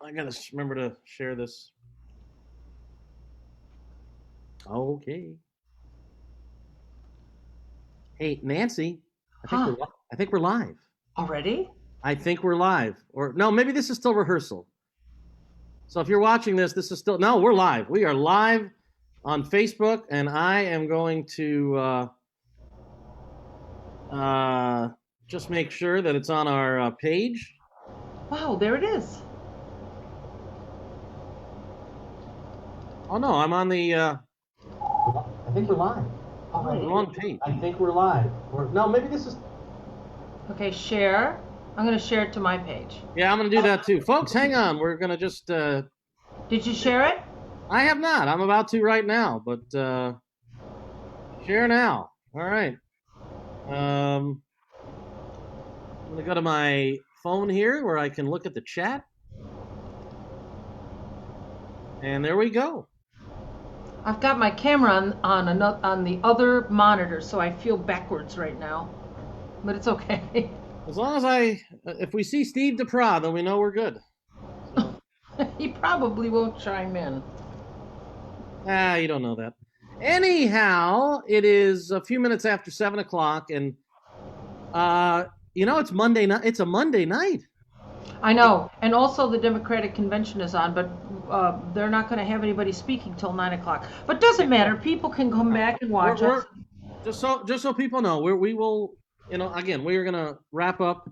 I gotta remember to share this. Okay. Hey, Nancy, Huh? I think we're live. Already? I think we're live. Or no, maybe this is still rehearsal. So if you're watching this, this is still no, we're live. We are live on Facebook, and I am going to just make sure that it's on our page. Wow, there it is. Oh no, I'm on the. I think we're live. I'm on the Already? wrong page. I think we're live. Or no, maybe this is. Okay, share. I'm going to share it to my page. Yeah, I'm gonna do that too, folks. Hang on. We're gonna just. Did you share it? I have not. I'm about to right now, but share now. All right. I'm gonna go to my phone here where I can look at the chat, and there we go. I've got my camera on the other monitor, so I feel backwards right now. But it's okay. As long as if we see Steve DePra, then we know we're good. So, He probably won't chime in. you don't know that. Anyhow, it is a few minutes after 7:00, and it's Monday night. It's a Monday night. I know. And also the Democratic convention is on, but they're not going to have anybody speaking till 9 o'clock. But doesn't matter. People can come back and watch us. Just so people know, we will, again, we are going to wrap up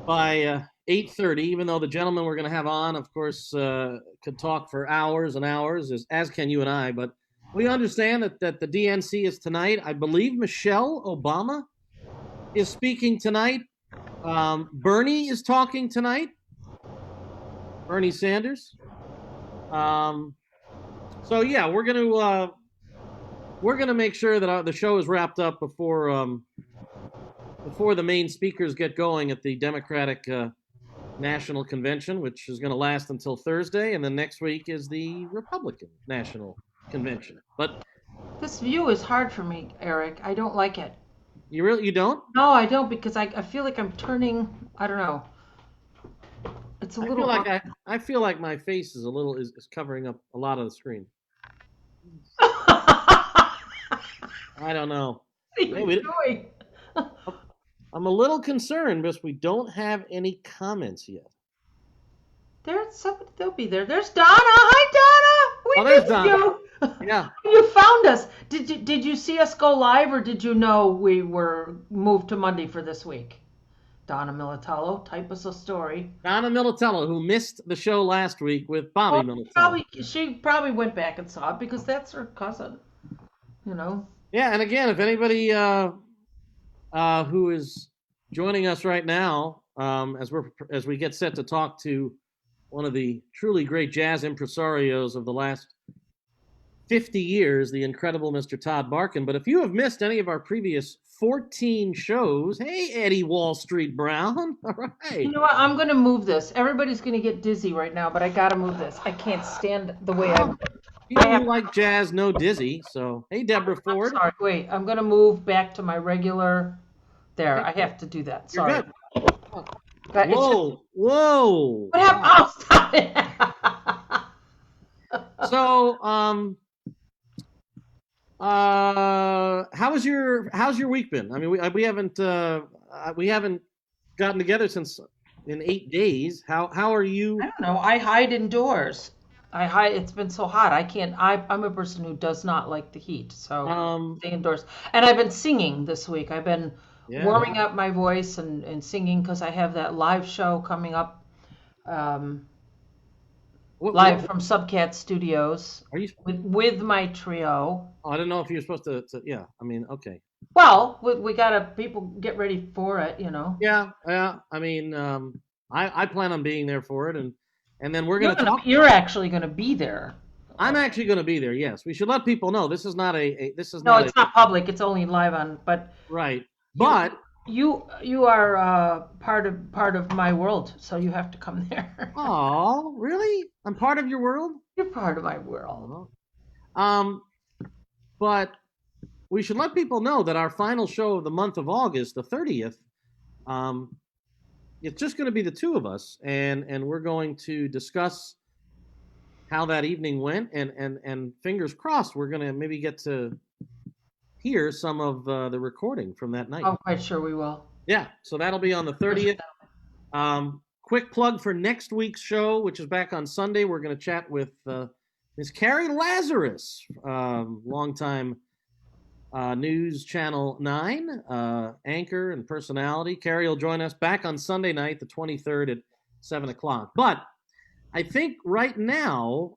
by 8:30. Even though the gentleman we're going to have on, of course, could talk for hours and hours, as can you and I. But we understand that the DNC is tonight. I believe Michelle Obama is speaking tonight. Bernie is talking tonight. Bernie Sanders. So yeah, we're gonna make sure that the show is wrapped up before the main speakers get going at the Democratic National Convention, which is going to last until Thursday, and then next week is the Republican National Convention. But this view is hard for me, Eric. I don't like it. You don't? No, I don't, because I feel like I'm turning. I don't know. It's a I little. feel like I feel like my face is is covering up a lot of the screen. I don't know. What are you doing? I'm a little concerned because we don't have any comments yet. There's somebody. They'll be there. There's Donna. Hi, Donna. We missed Donna. you. Yeah. You found us. Did you see us go live, or did you know we were moved to Monday for this week? Donna Militello, type us a story. Donna Militello, who missed the show last week with Bobby Militello. She probably went back and saw it because that's her cousin. Yeah, and again, if anybody who is joining us right now, as we get set to talk to one of the truly great jazz impresarios of the last 50 years, the incredible Mr. Todd Barkan. But if you have missed any of our previous 14 shows, hey, Eddie Wall Street Brown. All right. You know what? I'm going to move this. Everybody's going to get dizzy right now, but I got to move this. I can't stand the way I'm. People who like jazz know dizzy. So, hey, Deborah Ford. Sorry, wait. I'm going to move back to my regular. There, I have to do that. Sorry. You're good. Whoa, whoa. What happened? Oh, stop it. So, how's your week been? I mean, we haven't gotten together since in 8 days. How are you? I don't know. I hide indoors. I hide. It's been so hot. I can't. I'm a person who does not like the heat, so stay indoors. And I've been singing this week. I've been warming up my voice and singing because I have that live show coming up. Live from Subcat Studios. Are you with my trio? Oh, I don't know if you're supposed to. Yeah, I mean, okay. Well, we gotta people get ready for it, Yeah. I mean, I plan on being there for it, and then we're gonna talk. You're actually gonna be there. I'm actually gonna be there. Yes, we should let people know this is not this is no, not. It's not public. It's only live on. But right. But you are part of my world, so you have to come there. Oh, really? I'm part of your world? You're part of my world. But we should let people know that our final show of the month of August, the 30th, it's just going to be the two of us, and we're going to discuss how that evening went, and fingers crossed, we're going to maybe get to hear some of the recording from that night. I'm quite sure we will. Yeah, so that'll be on the 30th. Quick plug for next week's show, which is back on Sunday. We're going to chat with Miss Carrie Lazarus, longtime News Channel 9 anchor and personality. Carrie will join us back on Sunday night, the 23rd at 7 o'clock. But I think right now,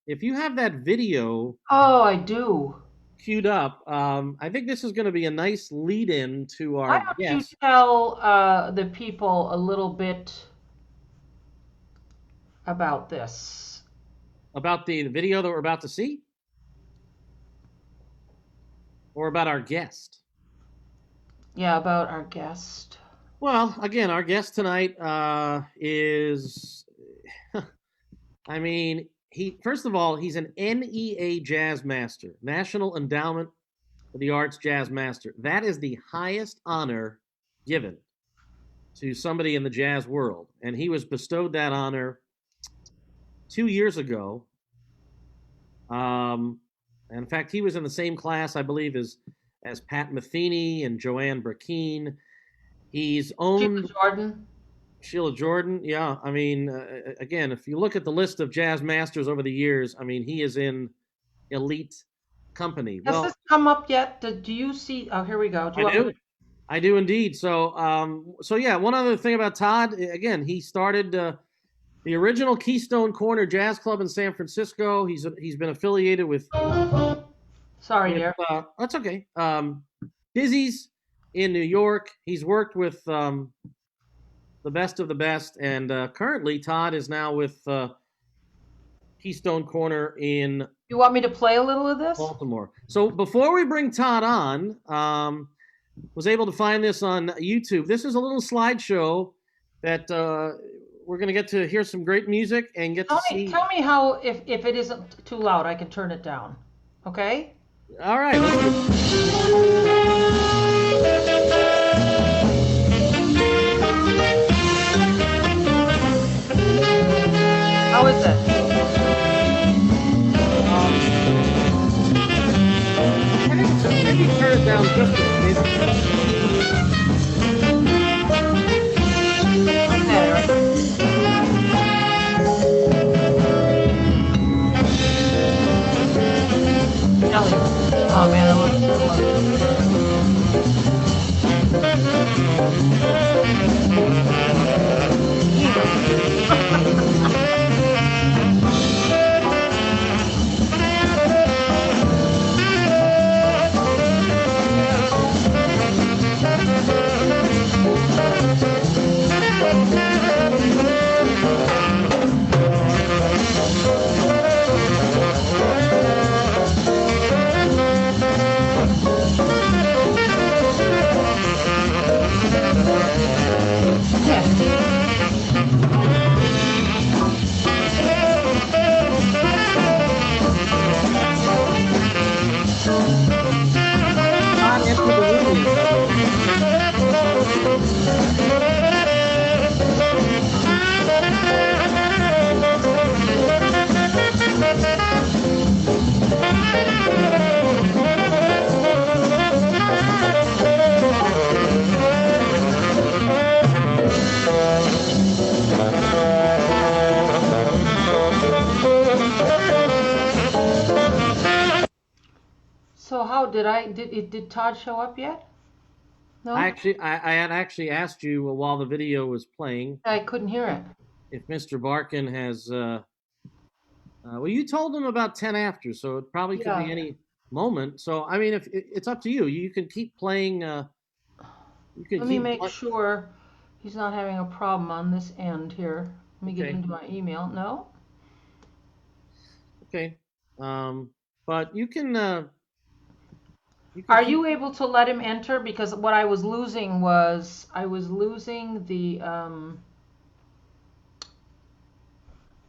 if you have that video... Oh, I do. Queued up, I think this is going to be a nice lead-in to our guest. Why don't you tell the people a little bit about this? About the video that we're about to see? Or about our guest? Yeah, about our guest. Well, again, our guest tonight is... I mean, first of all, he's an NEA Jazz Master, National Endowment for the Arts Jazz Master. That is the highest honor given to somebody in the jazz world. And he was bestowed that honor 2 years ago. And in fact, he was in the same class, I believe, as Pat Metheny and Joanne Burkeen. He's owned... Sheila Jordan, yeah. I mean, again, if you look at the list of jazz masters over the years, I mean, he is in elite company. Has this come up yet? Do you see? Oh, here we go. I do indeed. So yeah. One other thing about Todd, again, he started the original Keystone Korner Jazz Club in San Francisco. He's been affiliated with. Sorry, dear. That's okay. Dizzy's in New York. He's worked with the best of the best, and currently Todd is now with Keystone Korner in... You want me to play a little of this? Baltimore. So before we bring Todd on, was able to find this on YouTube. This is a little slideshow that we're going to get to hear some great music and get to see... Tell me how, if it isn't too loud, I can turn it down. Okay? All right. How is it? Maybe turn it down just a bit. Oh man, that looks So how did Todd show up yet? No. I had actually asked you while the video was playing. I couldn't hear it. If Mr. Barkan has, well, you told him about 10 after, so it probably could be any moment. So I mean, if it's up to you, you can keep playing. Let me make sure he's not having a problem on this end here. Let me get into my email. No. Okay, but you can. Are you able to let him enter? Because what I was losing was the I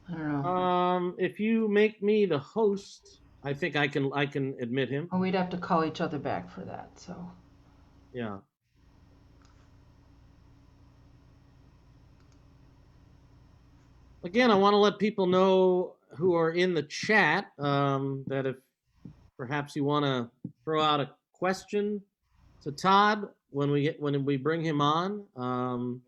don't know. If you make me the host, I think I can admit him. Oh, we'd have to call each other back for that. So. Yeah. Again, I want to let people know who are in the chat that if perhaps you want to throw out a question to Todd when we bring him on,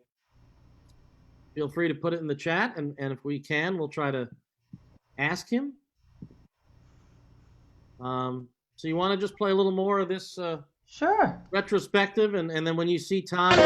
feel free to put it in the chat, and if we can, we'll try to ask him. So you want to just play a little more of this sure retrospective, and then when you see Todd.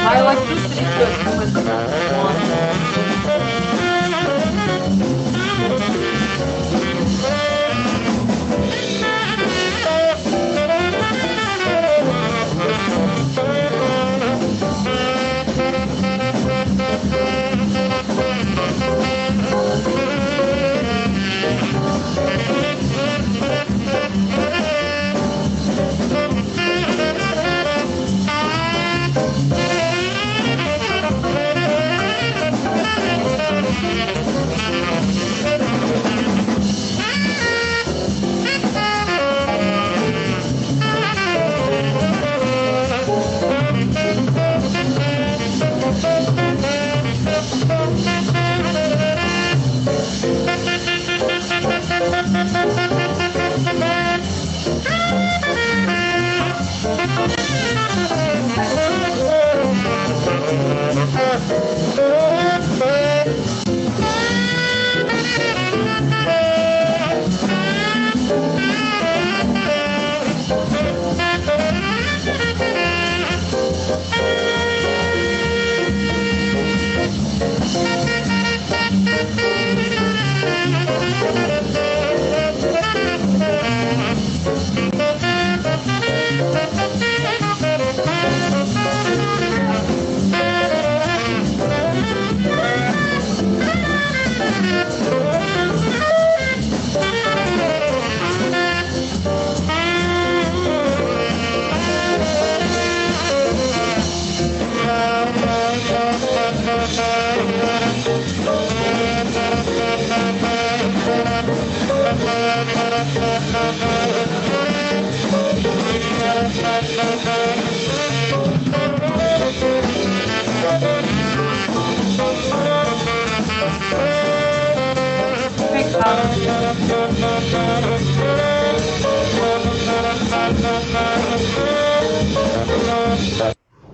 My electricity just went on.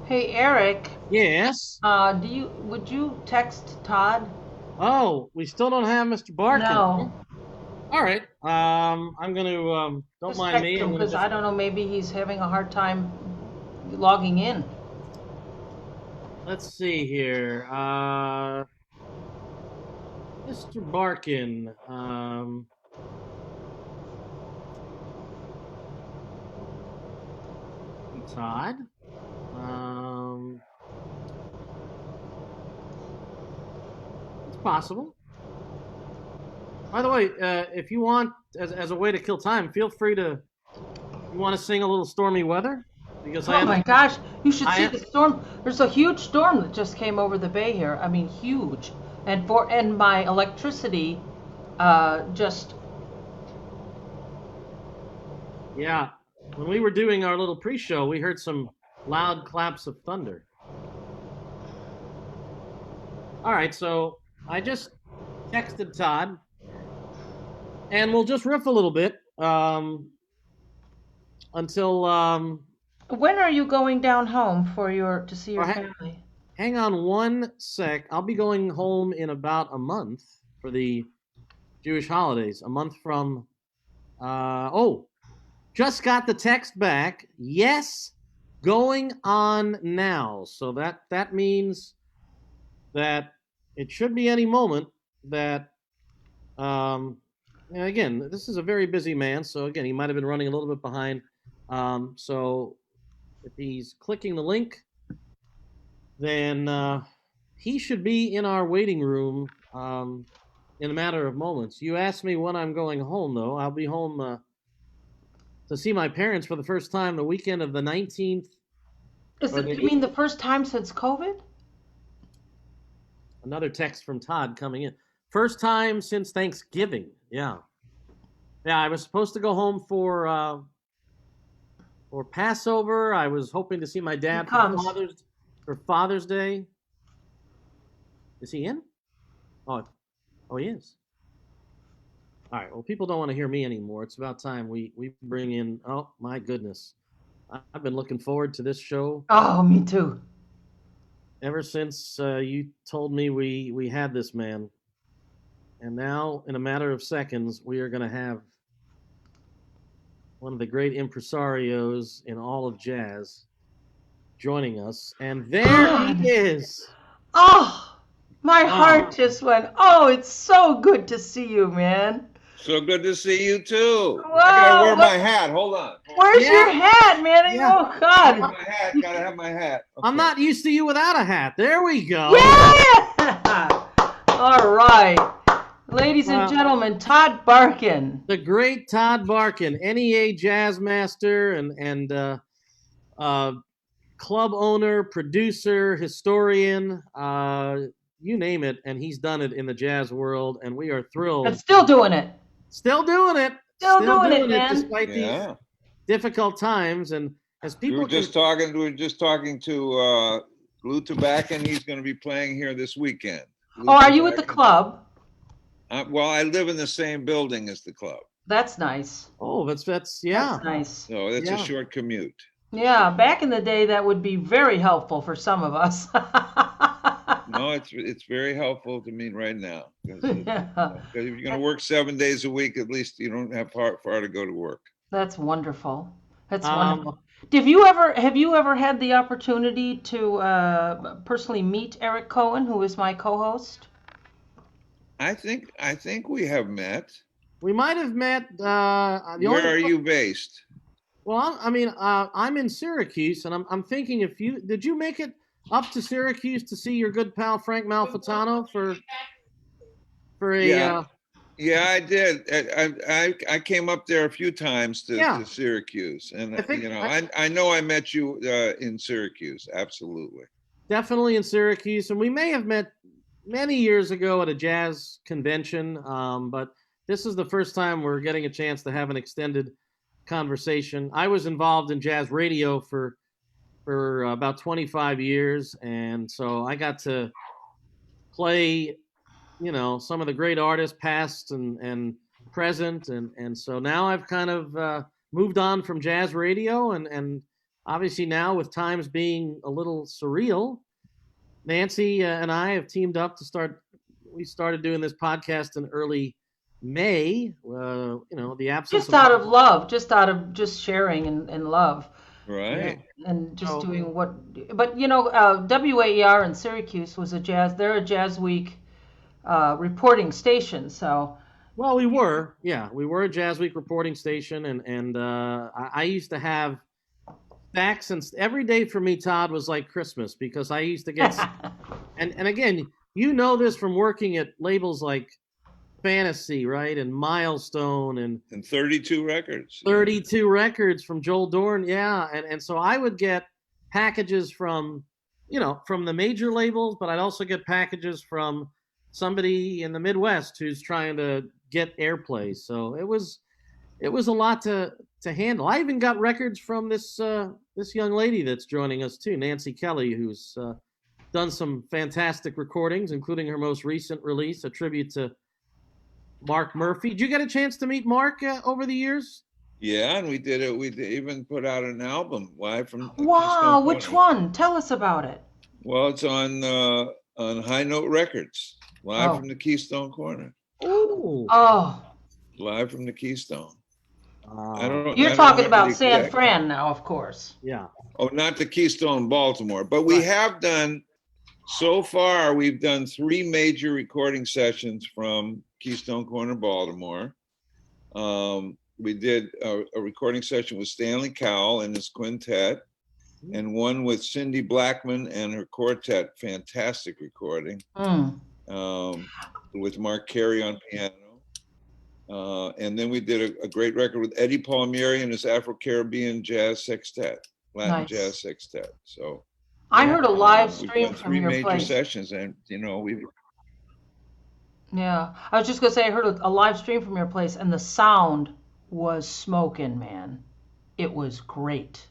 Hey Eric. Yes. Would you text Todd? Oh, we still don't have Mr. Barkan. No. All right. I'm gonna don't just mind text me. him because I don't know. Maybe he's having a hard time logging in. Let's see here. Mr. Barkan. Todd. It's possible. By the way, if you want, as a way to kill time, feel free to. You want to sing a little stormy weather? Because oh my gosh, you should see the storm. There's a huge storm that just came over the bay here. I mean, huge. And my electricity, just. Yeah, when we were doing our little pre-show, we heard some loud claps of thunder. All right, so I just texted Todd, and we'll just riff a little bit until. When are you going down home to see your family? Hang on one sec. I'll be going home in about a month for the Jewish holidays. A month from. Just got the text back. Yes, going on now. So that means that it should be any moment that. And again, this is a very busy man, so again, he might have been running a little bit behind. So if he's clicking the link, then he should be in our waiting room in a matter of moments. You asked me when I'm going home, though. I'll be home to see my parents for the first time the weekend of the 19th. You mean the first time since COVID? Another text from Todd coming in. First time since Thanksgiving. Yeah. Yeah, I was supposed to go home for Passover. I was hoping to see my dad for Father's Day. Is he in? Oh, he is. All right. Well, people don't want to hear me anymore. It's about time we bring in. Oh my goodness, I've been looking forward to this show. Oh, me too. Ever since you told me we had this man, and now in a matter of seconds we are going to have one of the great impresarios in all of jazz joining us, and there he is. Oh, my heart just went. Oh, it's so good to see you, man. So good to see you too. Whoa, I gotta wear my hat. Hold on. Where's your hat, man? Yeah. Oh God! My hat. Gotta have my hat. Okay. I'm not used to you without a hat. There we go. Yeah. All right, ladies and gentlemen, Todd Barkan, the great Todd Barkan, NEA jazz master and club owner, producer, historian. You name it, and he's done it in the jazz world, and we are thrilled. And still doing it. Still doing it. Still doing it, man. Despite these difficult times, and as people we were just talking to Lou Barkan. He's going to be playing here this weekend. Are you at the club? Well, I live in the same building as the club. That's nice. Oh, that's That's nice. So that's a short commute. Yeah, back in the day, that would be very helpful for some of us. No, it's very helpful to me right now. Because if you're going to work 7 days a week, at least you don't have far to go to work. That's wonderful. That's wonderful. Have you ever had the opportunity to personally meet Eric Cohen, who is my co-host? I think we have met. We might have met. Where are you based? Well, I'm in Syracuse, and I'm thinking did you make it up to Syracuse to see your good pal Frank Malfitano for a? Yeah, I did. I came up there a few times to Syracuse, and I know I met you in Syracuse. Absolutely. Definitely in Syracuse, and we may have met many years ago at a jazz convention, but this is the first time we're getting a chance to have an extended conversation. I was involved in jazz radio for about 25 years, and so I got to play some of the great artists past and present, and so now I've kind of moved on from jazz radio, and obviously now with times being a little surreal, Nancy and I have teamed up we started doing this podcast in early May. The absence out of love, just sharing and love. Right. And just doing but WAER in Syracuse was they're a Jazz Week reporting station. So. Well, we were a Jazz Week reporting station, and I used to have stacks, and every day for me, Todd, was like Christmas, because I used to get, and again, this from working at labels like Fantasy, right, and Milestone, and 32 records. 32 records from Joel Dorn, and so I would get packages from the major labels, but I'd also get packages from somebody in the Midwest who's trying to get airplay. So it was a lot to handle. I even got records from this young lady that's joining us too, Nancy Kelly, who's done some fantastic recordings, including her most recent release, a tribute to Mark Murphy. Did you get a chance to meet Mark over the years? Yeah, and we did it. We even put out an album live from. Wow, which one? Tell us about it. Well, it's on High Note Records, live from the Keystone Korner. Ooh. Oh. Live from the Keystone. You're talking about San Fran now, of course. Yeah. Oh, not the Keystone, Baltimore, but we have done. So far, we've done 3 major recording sessions from Keystone Korner, Baltimore. we did a recording session with Stanley Cowell and his quintet, and one with Cindy Blackman and her quartet. Fantastic recording. With Mark Carey on piano. And then we did a great record with Eddie Palmieri and his Afro-Caribbean Jazz Sextet, Latin Jazz Sextet. So I heard a live stream from three your major place. sessions, and we. Yeah, I was just gonna say I heard a live stream from your place, and the sound was smoking, man. It was great.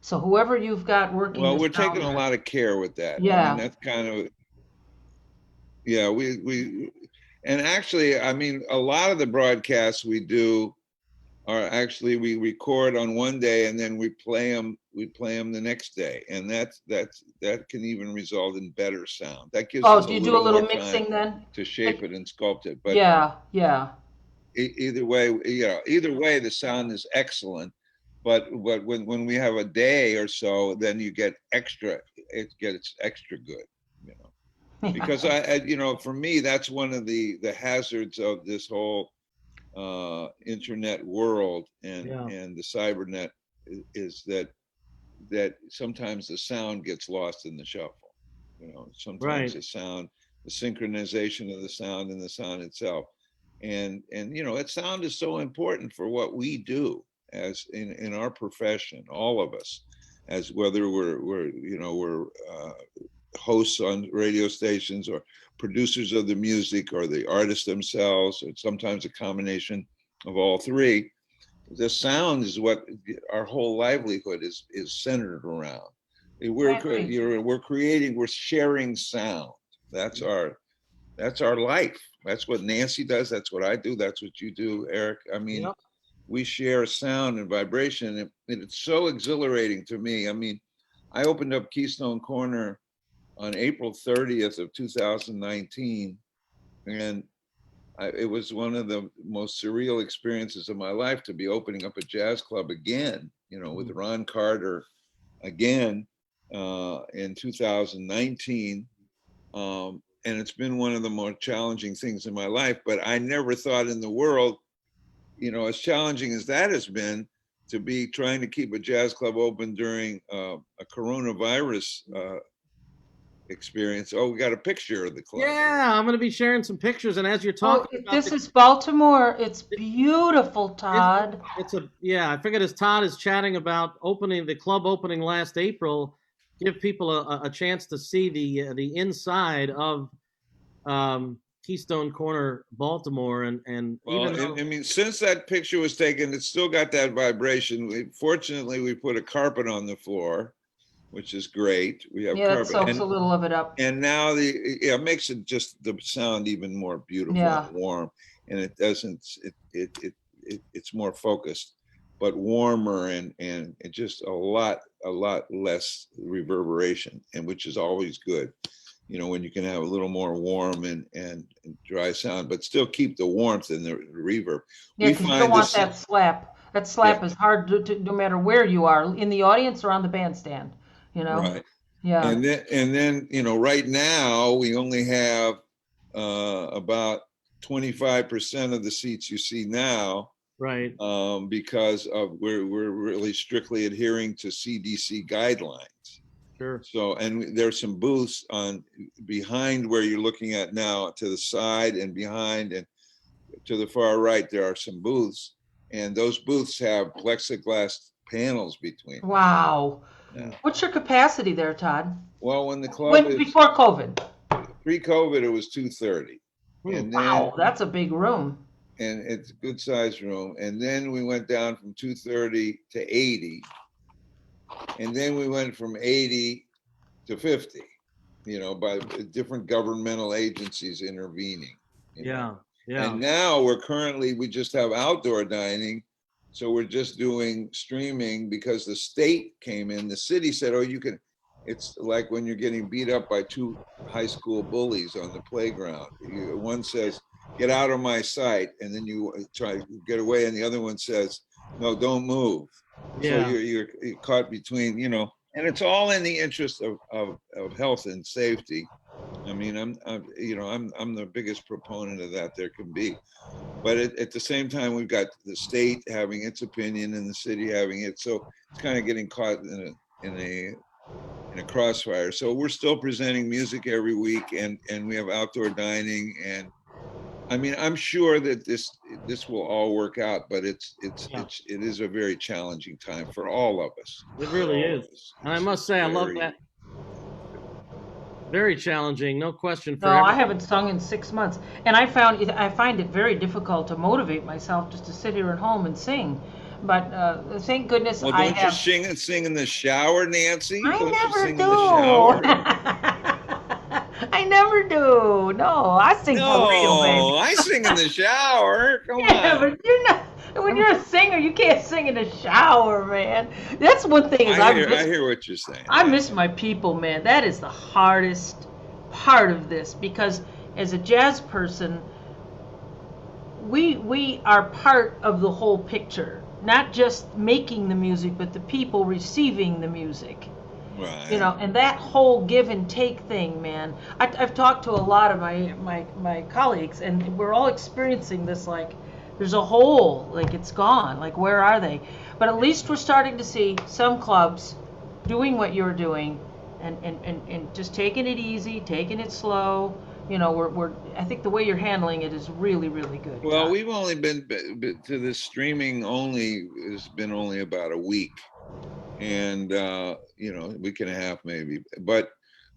So whoever you've got working. Well, we're taking a lot of care with that. Yeah. I mean, that's kind of. Yeah, we and actually, I mean, a lot of the broadcasts we do are actually we record on one day and then we play them the next day, and that can even result in better sound. That gives us do you do a little mixing then to shape it and sculpt it? But yeah. Either way, the sound is excellent. But when we have a day or so, then you get extra. It gets extra good, you know. Because for me, that's one of the hazards of this whole internet world and the cybernet is that sometimes the sound gets lost in the shuffle. You know, sometimes the sound, the synchronization of the sound and the sound itself, and sound is so important for what we do as in our profession, all of us, as whether we're hosts on radio stations or producers of the music or the artists themselves, or sometimes a combination of all three. The sound is what our whole livelihood is centered around. We're sharing sound. That's our life. That's what Nancy does. That's what I do. That's what you do, Eric. I mean, we share sound and vibration, and it's so exhilarating to me. I mean, I opened up Keystone Korner on April 30th of 2019, and it was one of the most surreal experiences of my life to be opening up a jazz club again, with Ron Carter again in 2019. And it's been one of the more challenging things in my life, but I never thought in the world, as challenging as that has been, to be trying to keep a jazz club open during a coronavirus experience. Oh, we got a picture of the club. Yeah, I'm going to be sharing some pictures. And as you're talking, this is Baltimore. It's beautiful, Todd. I figured as Todd is chatting about the club opening last April, give people a chance to see the inside of Keystone Korner, Baltimore, and I mean, since that picture was taken, it's still got that vibration. Fortunately, we put a carpet on the floor, which is great. We have carpet. It soaks a little of it up. And now it makes it just the sound even more beautiful and warm. And it doesn't. It's more focused, but warmer and it just a lot less reverberation, and which is always good. When you can have a little more warm and dry sound, but still keep the warmth and the reverb. Yeah, because you don't want that slap. That slap is hard to no matter where you are, in the audience or on the bandstand. Right. Yeah. And then right now we only have about 25% of the seats you see now. Right. Because we're really strictly adhering to CDC guidelines. Sure. So, and there's some booths behind where you're looking at now, to the side and behind and to the far right, there are some booths, and those booths have plexiglass panels between. Wow. Yeah. What's your capacity there, Todd? Well, when the club before COVID. Pre-COVID, it was 230. And wow, that's a big room. And it's a good sized room. And then we went down from 230 to 80. And then we went from 80 to 50, by different governmental agencies intervening. Yeah. And now we just have outdoor dining. So we're just doing streaming because the state came in. The city said, you can, it's like when you're getting beat up by two high school bullies on the playground. One says, get out of my sight. And then you try to get away. And the other one says, no, don't move. Yeah. So you're caught between, and it's all in the interest of health and safety. I mean, I'm the biggest proponent of that there can be. But at the same time, we've got the state having its opinion and the city having it. So it's kind of getting caught in a crossfire. So we're still presenting music every week, and we have outdoor dining. And I mean, I'm sure that this will all work out, but it is a very challenging time for all of us. It really is. And I must say, I love that. Very challenging, no question. No, I haven't sung in 6 months, and I find it very difficult to motivate myself just to sit here at home and sing. But thank goodness I have. Well, don't you sing in the shower, Nancy? I never do. I never do. No, I sing for real, baby. No, I sing in the shower. Come on. But you're not. When you're a singer, you can't sing in the shower, man. That's one thing. I hear what you're saying. I miss my people, man. That is the hardest part of this, because as a jazz person, we are part of the whole picture. Not just making the music, but the people receiving the music. Right. You know, and that whole give and take thing, man. I've talked to a lot of my colleagues, and we're all experiencing this, like, there's a hole, like it's gone, like where are they? But at least we're starting to see some clubs doing what you're doing, and just taking it easy, taking it slow. You know, I think the way you're handling it is really, really good. Well, we've only been to this streaming only has been only about a week, and a week and a half maybe. But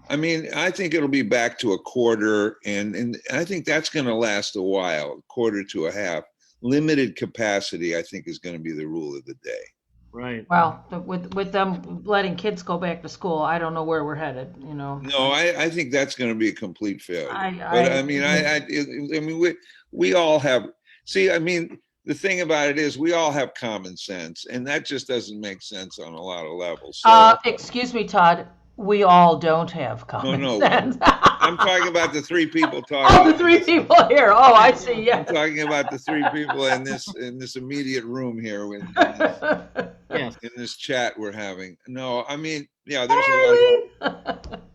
I mean, I think it'll be back to a quarter, and I think that's going to last a while, a quarter to a half. Limited capacity, I think, is going to be the rule of the day. Right. Well, with them letting kids go back to school, I don't know where we're headed. You know. No, I think that's going to be a complete failure. I mean, we all have. See, I mean, the thing about it is, we all have common sense, and that just doesn't make sense on a lot of levels. So, excuse me, Todd. We all don't have common sense. I'm talking about the three people talking. Oh, the three people here. Oh, I see. Yeah. I'm talking about the three people in this immediate room here in this chat we're having. No, I mean, yeah, there's a lot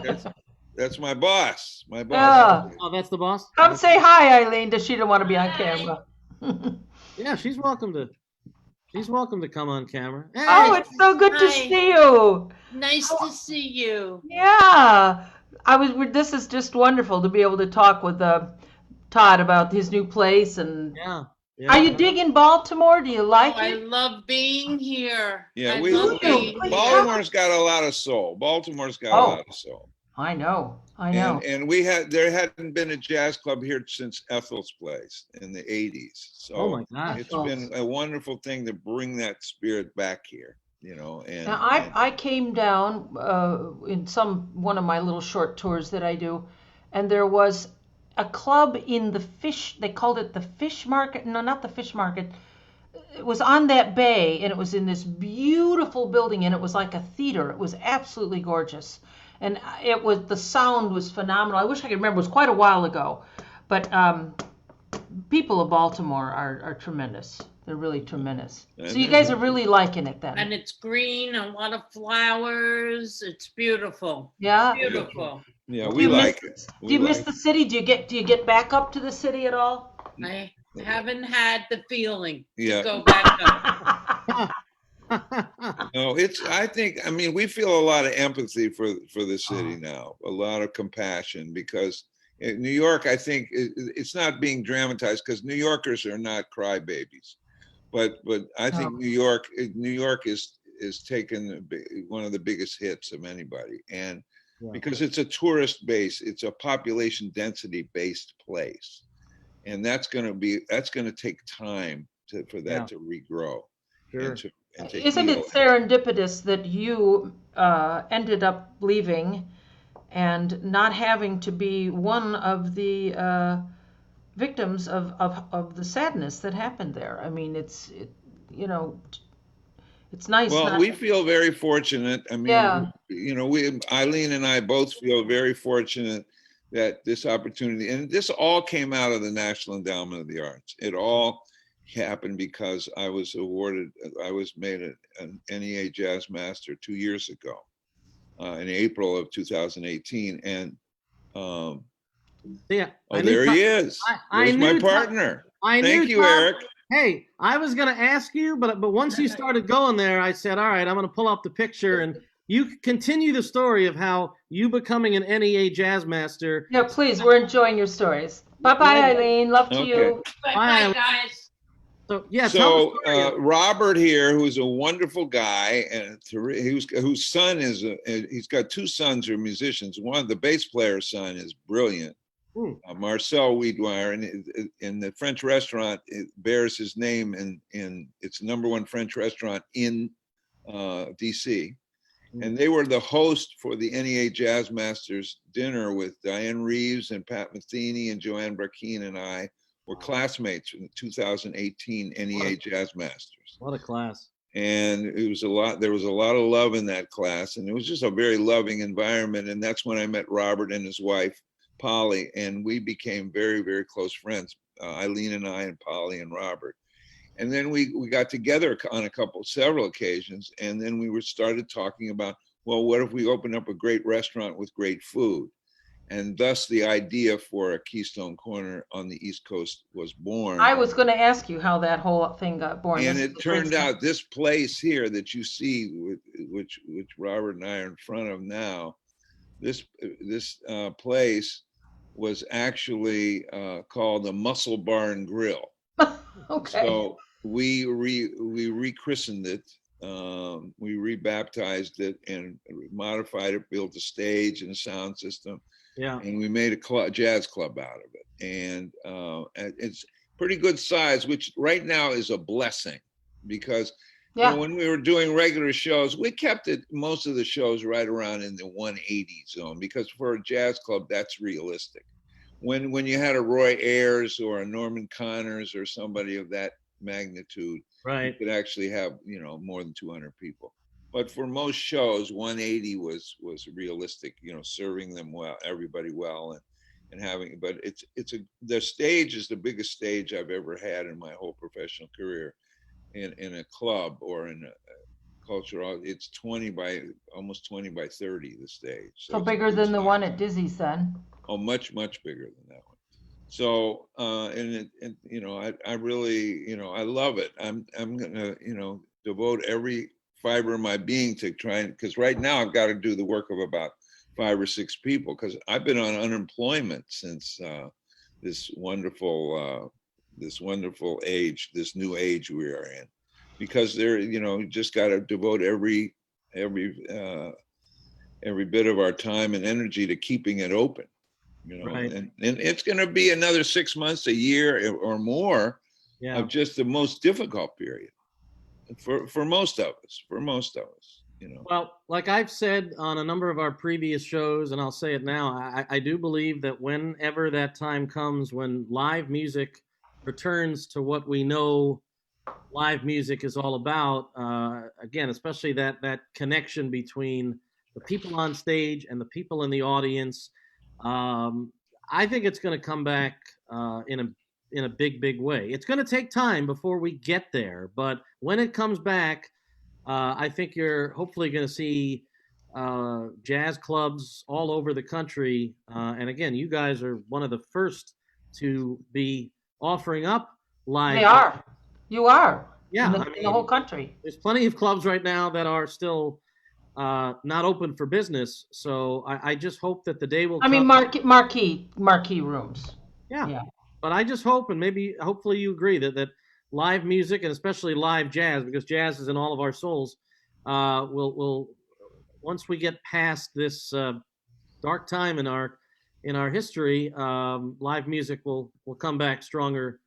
of. That's my boss. My boss. Oh, that's the boss. Come say hi, Eileen. Does she don't want to be on camera? Yeah, she's welcome to. She's welcome to come on camera. Hey. Oh, it's so good to see you. Nice to see you. Yeah, this is just wonderful to be able to talk with Todd about his new place. And yeah. Are you digging Baltimore? Do you like it? I love being here. Yeah, Baltimore's got a lot of soul. Baltimore's got a lot of soul. I know. And there hadn't been a jazz club here since Ethel's place in the 80s. So oh my gosh. It's been a wonderful thing to bring that spirit back here, And now I came down in one of my little short tours that I do, and there was a club in they called it the Fish Market. No, not the Fish Market. It was on that bay, and it was in this beautiful building, and it was like a theater. It was absolutely gorgeous. And the sound was phenomenal. I wish I could remember. It was quite a while ago. But people of Baltimore are tremendous. They're really tremendous. So you guys are really liking it then. And it's green, a lot of flowers. It's beautiful. Yeah. Beautiful. Yeah, we like it. Do you miss the city? Do you get back up to the city at all? I haven't had the feeling to go back up. No, I mean, we feel a lot of empathy for the city now, a lot of compassion, because in New York, I think it's not being dramatized because New Yorkers are not crybabies, but I think New York is taken one of the biggest hits of anybody, and because it's a tourist base, it's a population density based place, and that's going to take time for that to regrow. Sure. Isn't it serendipitous that you ended up leaving and not having to be one of the victims of the sadness that happened there? I mean, it's nice. Well, we feel very fortunate. I mean, Eileen and I both feel very fortunate that this opportunity, and this all came out of the National Endowment of the Arts. It all happened because I was made an NEA Jazz Master 2 years ago. in April of 2018. And yeah, oh, there he is. There's my partner. Thank you, Eric. Hey, I was going to ask you, but once you started going there, I said, all right, I'm going to pull up the picture and you continue the story of how you becoming an NEA jazz master. Yeah, please. We're enjoying your stories. Bye-bye, Eileen. Love to you. Bye, guys. So yeah. So Robert here, who's a wonderful guy, and whose son is he's got two sons who are musicians. One, the bass player's son, is brilliant. Marcel Wiedwire, and in the French restaurant, it bears his name, in it's the #1 French restaurant in DC. And they were the host for the NEA Jazz Masters dinner with Diane Reeves and Pat Metheny and Joanne Brackeen, and I were classmates in the 2018 NEA Jazz Masters. What a class. And it was there was a lot of love in that class, and it was just a very loving environment. And that's when I met Robert and his wife, Polly, and we became very, very close friends, Eileen and I, and Polly and Robert. And then we got together on several occasions, and then we started talking about, well, what if we open up a great restaurant with great food? And thus the idea for a Keystone Korner on the East Coast was born. I was going to ask you how that whole thing got born. And it turned out this place here that you see, which Robert and I are in front of now, this place was actually called the Muscle Bar and Grill. Okay. So we rechristened it, we rebaptized it and modified it, built a stage and a sound system. Yeah. And we made a jazz club out of it. And it's pretty good size, which right now is a blessing, because you know, when we were doing regular shows, we kept most of the shows right around in the 180 zone, because for a jazz club, that's realistic. When you had a Roy Ayers or a Norman Connors or somebody of that magnitude, right, you could actually have, you know, more than 200 people. But for most shows, 180 was realistic, you know, serving them well, everybody well, and having. But the stage is the biggest stage I've ever had in my whole professional career, in a club or in a cultural. It's almost 20 by 30, the stage. So bigger than the one at Dizzy's then. Oh, much bigger than that one. So and you know, I really, you know, I love it. I'm gonna, you know, devote every fiber of my being to trying, because right now I've got to do the work of about 5 or 6 people, because I've been on unemployment since this wonderful age, this new age we are in, because there, you know, you just got to devote every bit of our time and energy to keeping it open, you know. Right. And it's going to be another 6 months, a year or more, of just the most difficult period for most of us, you know. Well, like I've said on a number of our previous shows, and I'll say it now, I do believe that whenever that time comes when live music returns to what we know live music is all about, again, especially that connection between the people on stage and the people in the audience, I think it's going to come back in a big way. It's going to take time before we get there, but when it comes back, I think you're hopefully going to see jazz clubs all over the country. And again, you guys are one of the first to be offering up live. They are. You are. Yeah. In the whole country. There's plenty of clubs right now that are still not open for business. So I just hope that the day will come. I mean, marquee rooms. Yeah. But I just hope, and hopefully you agree, that live music, and especially live jazz, because jazz is in all of our souls, will once we get past this dark time in our history, live music will come back stronger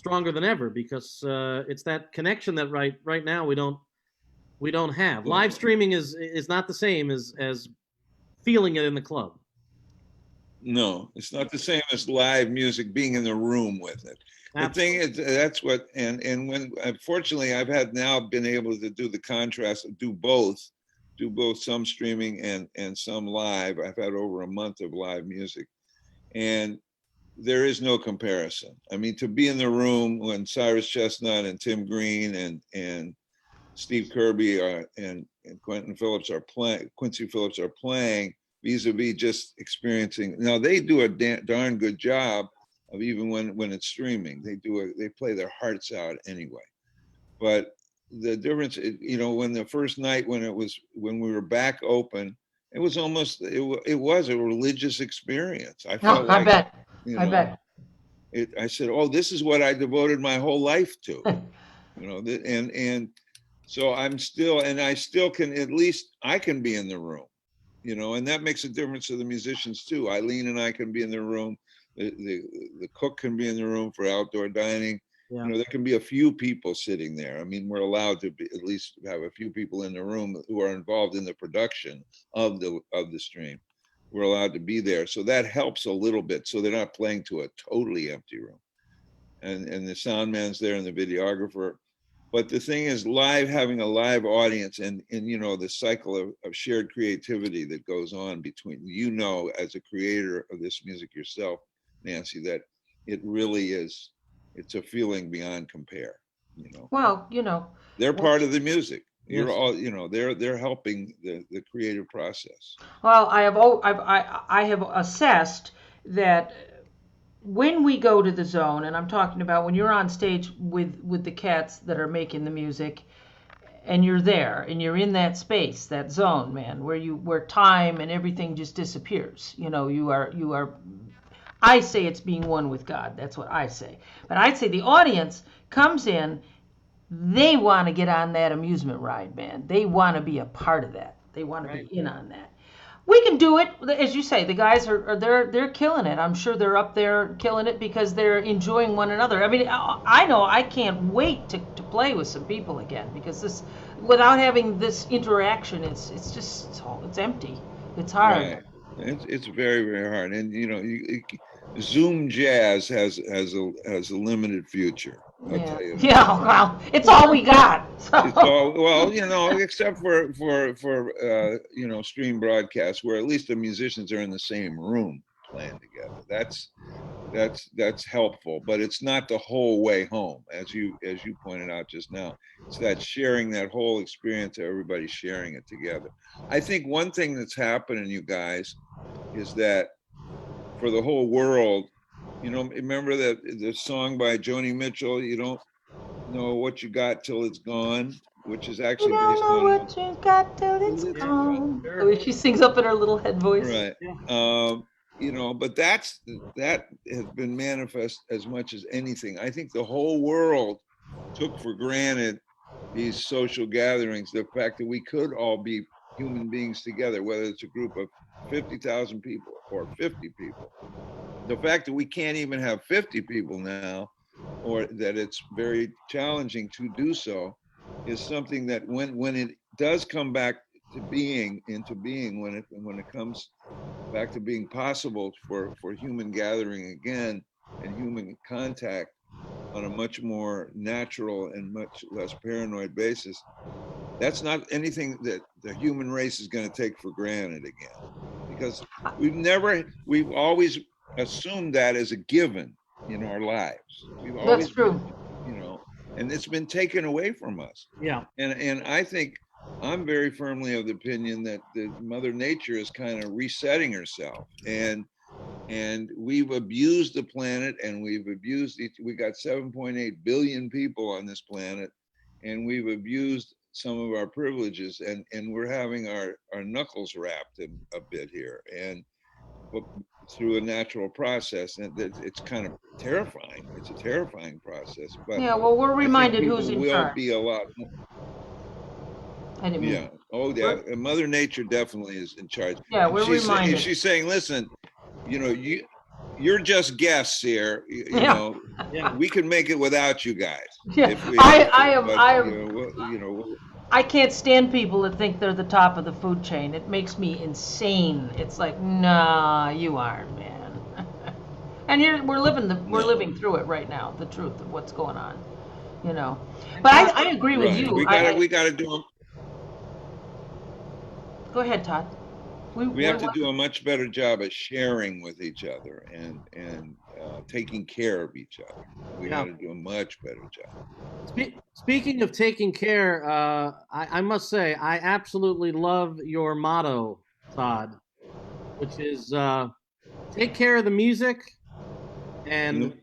than ever, because it's that connection that right now we don't have. Live streaming is not the same as feeling it in the club. No, it's not the same as live music, being in the room with it. Absolutely. The thing is, that's what, and when, unfortunately, I've been able to do the contrast, do both some streaming and some live. I've had over a month of live music, and there is no comparison. I mean, to be in the room when Cyrus Chestnut and Tim Green and Steve Kirby and Quincy Phillips are playing vis-a-vis just experiencing. Now they do a darn good job of, even when it's streaming, they play their hearts out anyway. But the difference, when the first night, when we were back open, it was almost, it was a religious experience. I felt like, I bet. I said, oh, this is what I devoted my whole life to, and so I'm still, and I still can, at least I can be in the room, and that makes a difference to the musicians too. Eileen and I can be in the room. The cook can be in the room for outdoor dining. Yeah. There can be a few people sitting there. I mean, we're allowed to at least have a few people in the room who are involved in the production of the stream. We're allowed to be there. So that helps a little bit. So they're not playing to a totally empty room. And the sound man's there and the videographer. But the thing is, having a live audience and the cycle of shared creativity that goes on between, as a creator of this music yourself, Nancy, that it really is, it's a feeling beyond compare. Well, they're part of the music. You're all, they're helping the creative process. Well, I have assessed that when we go to the zone, and I'm talking about when you're on stage with the cats that are making the music, and you're there and you're in that space, that zone, man, where time and everything just disappears. You are. I say it's being one with God. That's what I say. But I'd say the audience comes in, they want to get on that amusement ride, man. They want to be a part of that. They want to be in on that. We can do it, as you say. The guys they're killing it. I'm sure they're up there killing it because they're enjoying one another. I mean, I know I can't wait to play with some people again, because without having this interaction, it's empty. It's hard. Right. It's very, very hard, and Zoom jazz has a limited future. I'll tell you. Yeah, well, it's all we got. So. It's all, well, except for stream broadcasts, where at least the musicians are in the same room playing together. That's helpful, but it's not the whole way home, as you pointed out just now. It's that sharing, that whole experience, everybody sharing it together. I think one thing that's happening, you guys, is that for the whole world, remember that the song by Joni Mitchell, you don't know what you got till it's gone, which is actually based on what you got till it's gone. She sings up in her little head voice. Right. But that has been manifest as much as anything. I think the whole world took for granted these social gatherings, the fact that we could all be human beings together, whether it's a group of 50,000 people or 50 people. The fact that we can't even have 50 people now, or that it's very challenging to do so, is something that when it does come back to being, when it comes back to being possible for human gathering again and human contact on a much more natural and much less paranoid basis, that's not anything that the human race is going to take for granted again, because we've always assumed that as a given in our lives. That's true. And it's been taken away from us. Yeah. And I think I'm very firmly of the opinion that Mother Nature is kind of resetting herself, and we've abused the planet, and we got 7.8 billion people on this planet, and we've abused some of our privileges, and we're having our knuckles rapped a bit here, and through a natural process, and it's kind of terrifying. It's a terrifying process. But yeah, well, we're reminded who's in charge. Will be a lot more. I didn't mean. Yeah. Oh, yeah. Mother Nature definitely is in charge. Yeah, we're reminded. She's saying, listen, you're just guests here. We can make it without you guys. Yeah, I can't stand people that think they're the top of the food chain. It makes me insane. It's like, nah, you aren't, man. And we're living through it right now. The truth of what's going on, But I agree with you. We got to do them. Go ahead, Todd. We have to do a much better job at sharing with each other and taking care of each other. We got to do a much better job. Speaking of taking care, I must say I absolutely love your motto, Todd, which is take care of the music, and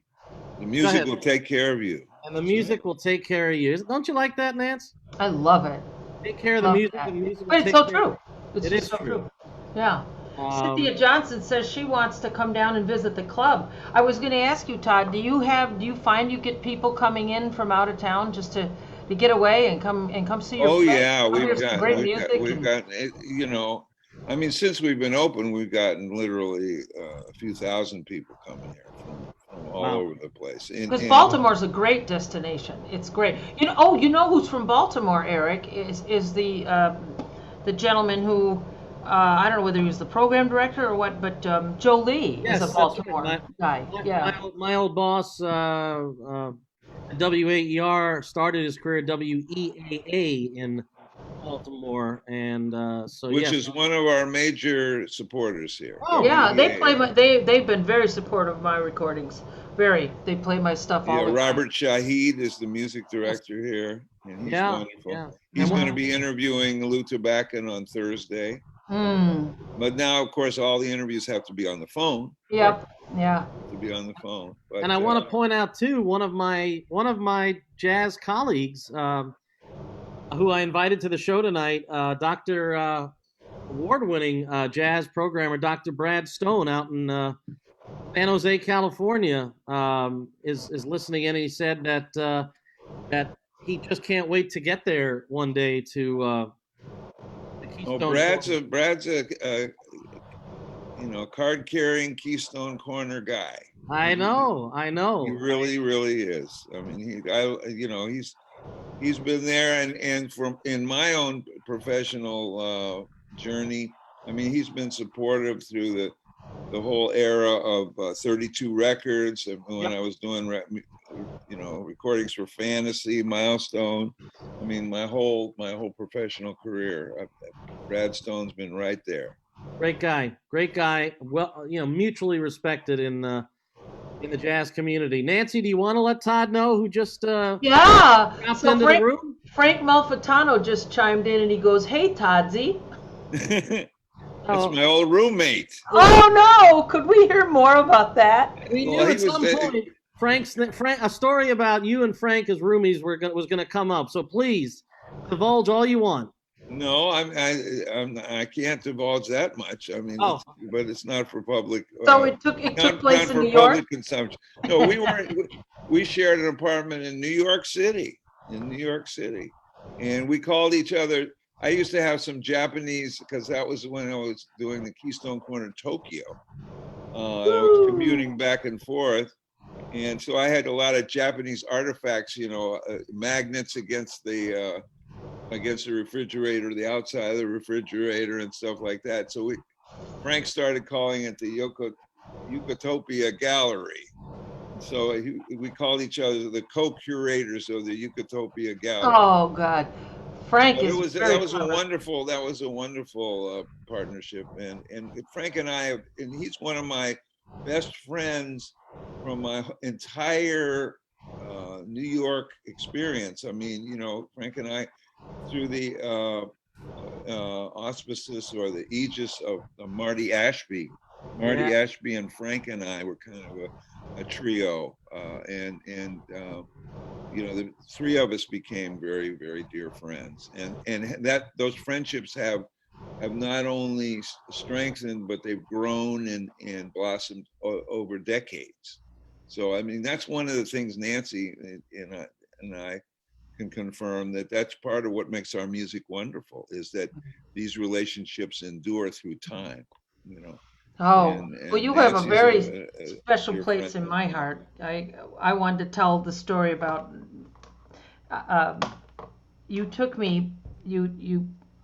the music will take care of you. And the music will take care of you. Don't you like that, Nance? I love it. Take care of the music, and the music will but it's take so care true. It is so true. Yeah. Cynthia Johnson says she wants to come down and visit the club. I was going to ask you, Todd, do you find you get people coming in from out of town just to get away and come see your place? Yeah, we've got you know, I mean, since we've been open, we've gotten literally a few thousand people coming here from all over the place. Because Baltimore's a great destination. It's great. You know who's from Baltimore, Eric, is the gentleman who I don't know whether he was the program director or what, but Joe Lee is a Baltimore guy. My old boss, WAER, started his career at WEAA in Baltimore, and which is one of our major supporters here. Oh yeah, they've been very supportive of my recordings. They play my stuff all the time. Robert Shahid is the music director here, and he's wonderful. Yeah. He's going to be interviewing Lou Barkan on Thursday. But now, of course, all the interviews have to be on the phone. Yep. Yeah. To be on the phone. But, and I want to point out too, one of my jazz colleagues, who I invited to the show tonight, Dr. Award-winning jazz programmer, Dr. Brad Stone, out in San Jose, California, is listening in, and he said that he just can't wait to get there one day to. Brad's a card-carrying Keystone Korner guy. I know. He really is. I mean, he's been there, and from in my own professional journey, I mean, he's been supportive through the whole era of 32 records, and when I was doing recordings for Fantasy, Milestone. I mean, my whole professional career, Brad Stone's been right there. Great guy. Well, mutually respected in the jazz community. Nancy, do you want to let Todd know who just dropped into the room? Frank Malfitano just chimed in, and he goes, "Hey, Toddsy." That's my old roommate. Oh no! Could we hear more about that? We knew at some point Frank, a story about you and Frank as roomies was going to come up. So please divulge all you want. No, I can't divulge that much. I mean, but it's not for public. So it took place in New York. Public consumption. No, we shared an apartment in New York City. And we called each other. I used to have some Japanese, because that was when I was doing the Keystone Korner Tokyo. I was commuting back and forth. And so I had a lot of Japanese artifacts, magnets against the refrigerator, the outside of the refrigerator and stuff like that. So Frank started calling it the Yucatopia Gallery. So we called each other the co-curators of the Yucatopia Gallery. Oh God, Frank that was a wonderful partnership, and Frank and I, and he's one of my best friends from my entire New York experience. I mean, Frank and I, through the auspices or the aegis of Marty Ashby. Ashby and Frank and I were kind of a trio, and the three of us became very, very dear friends, and that those friendships have not only strengthened, but they've grown and blossomed over decades. So I mean, that's one of the things Nancy and I can confirm, that's part of what makes our music wonderful, is that these relationships endure through time. Well, you have a very special place in my heart. I wanted to tell the story about you took me.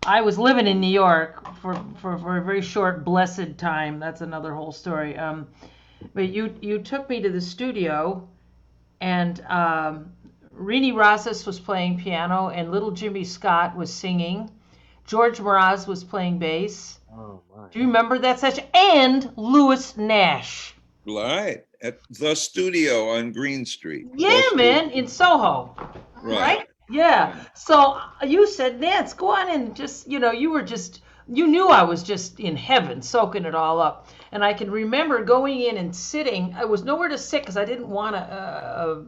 I was living in New York for a very short, blessed time. That's another whole story. But you took me to the studio, and Rini Rosas was playing piano, and little Jimmy Scott was singing, George Mraz was playing bass. Oh my! Do you remember that session? And Louis Nash. Right, at the studio on Green Street. Yeah, man, in Soho. Right? Yeah. So you said, Nance, go on and just, you knew I was just in heaven, soaking it all up. And I can remember going in and sitting. I was nowhere to sit because I didn't want to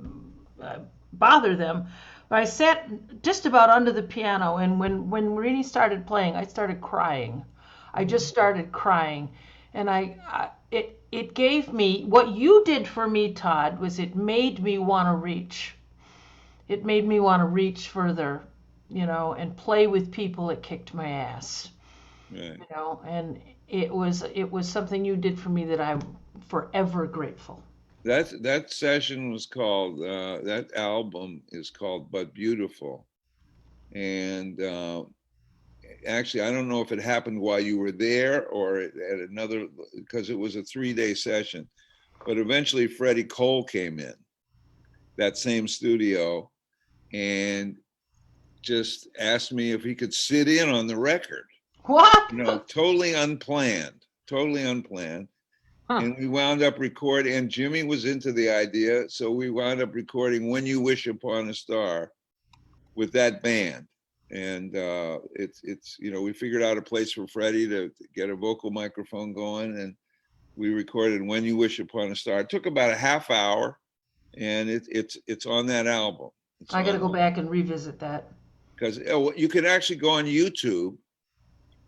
bother them. But I sat just about under the piano. And when Marini started playing, I started crying. I just started crying. And it gave me, what you did for me, Todd, was it made me want to reach. It made me want to reach further, and play with people that kicked my ass. Right. And it was something you did for me that I'm forever grateful. That session was called, that album is called But Beautiful. And actually, I don't know if it happened while you were there or at another, because it was a 3-day session. But eventually Freddie Cole came in that same studio and just asked me if he could sit in on the record. What? Totally unplanned. Huh. And we wound up recording, and Jimmy was into the idea, so we wound up recording When You Wish Upon a Star with that band. And it's we figured out a place for Freddie to get a vocal microphone going, and we recorded When You Wish Upon a Star. It took about a half hour, and it's on that album. I got to go back and revisit that. Because you can actually go on YouTube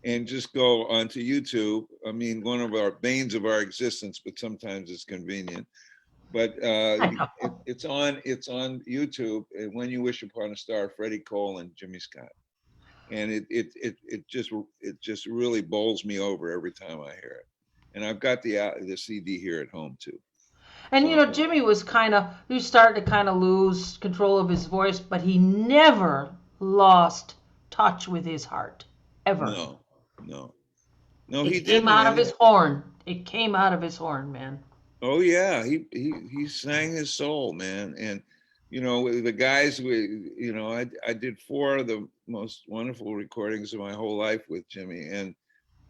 and just go onto YouTube. I mean, one of our banes of our existence, but sometimes it's convenient. But it's on YouTube. When You Wish Upon a Star, Freddie Cole and Jimmy Scott, and it just really bowls me over every time I hear it. And I've got the CD here at home too. And Jimmy was he started to kind of lose control of his voice, but he never lost touch with his heart, ever. No, he came out of his horn. It came out of his horn, man. Oh yeah, he sang his soul, man. And the guys, I did 4 of the most wonderful recordings of my whole life with Jimmy. And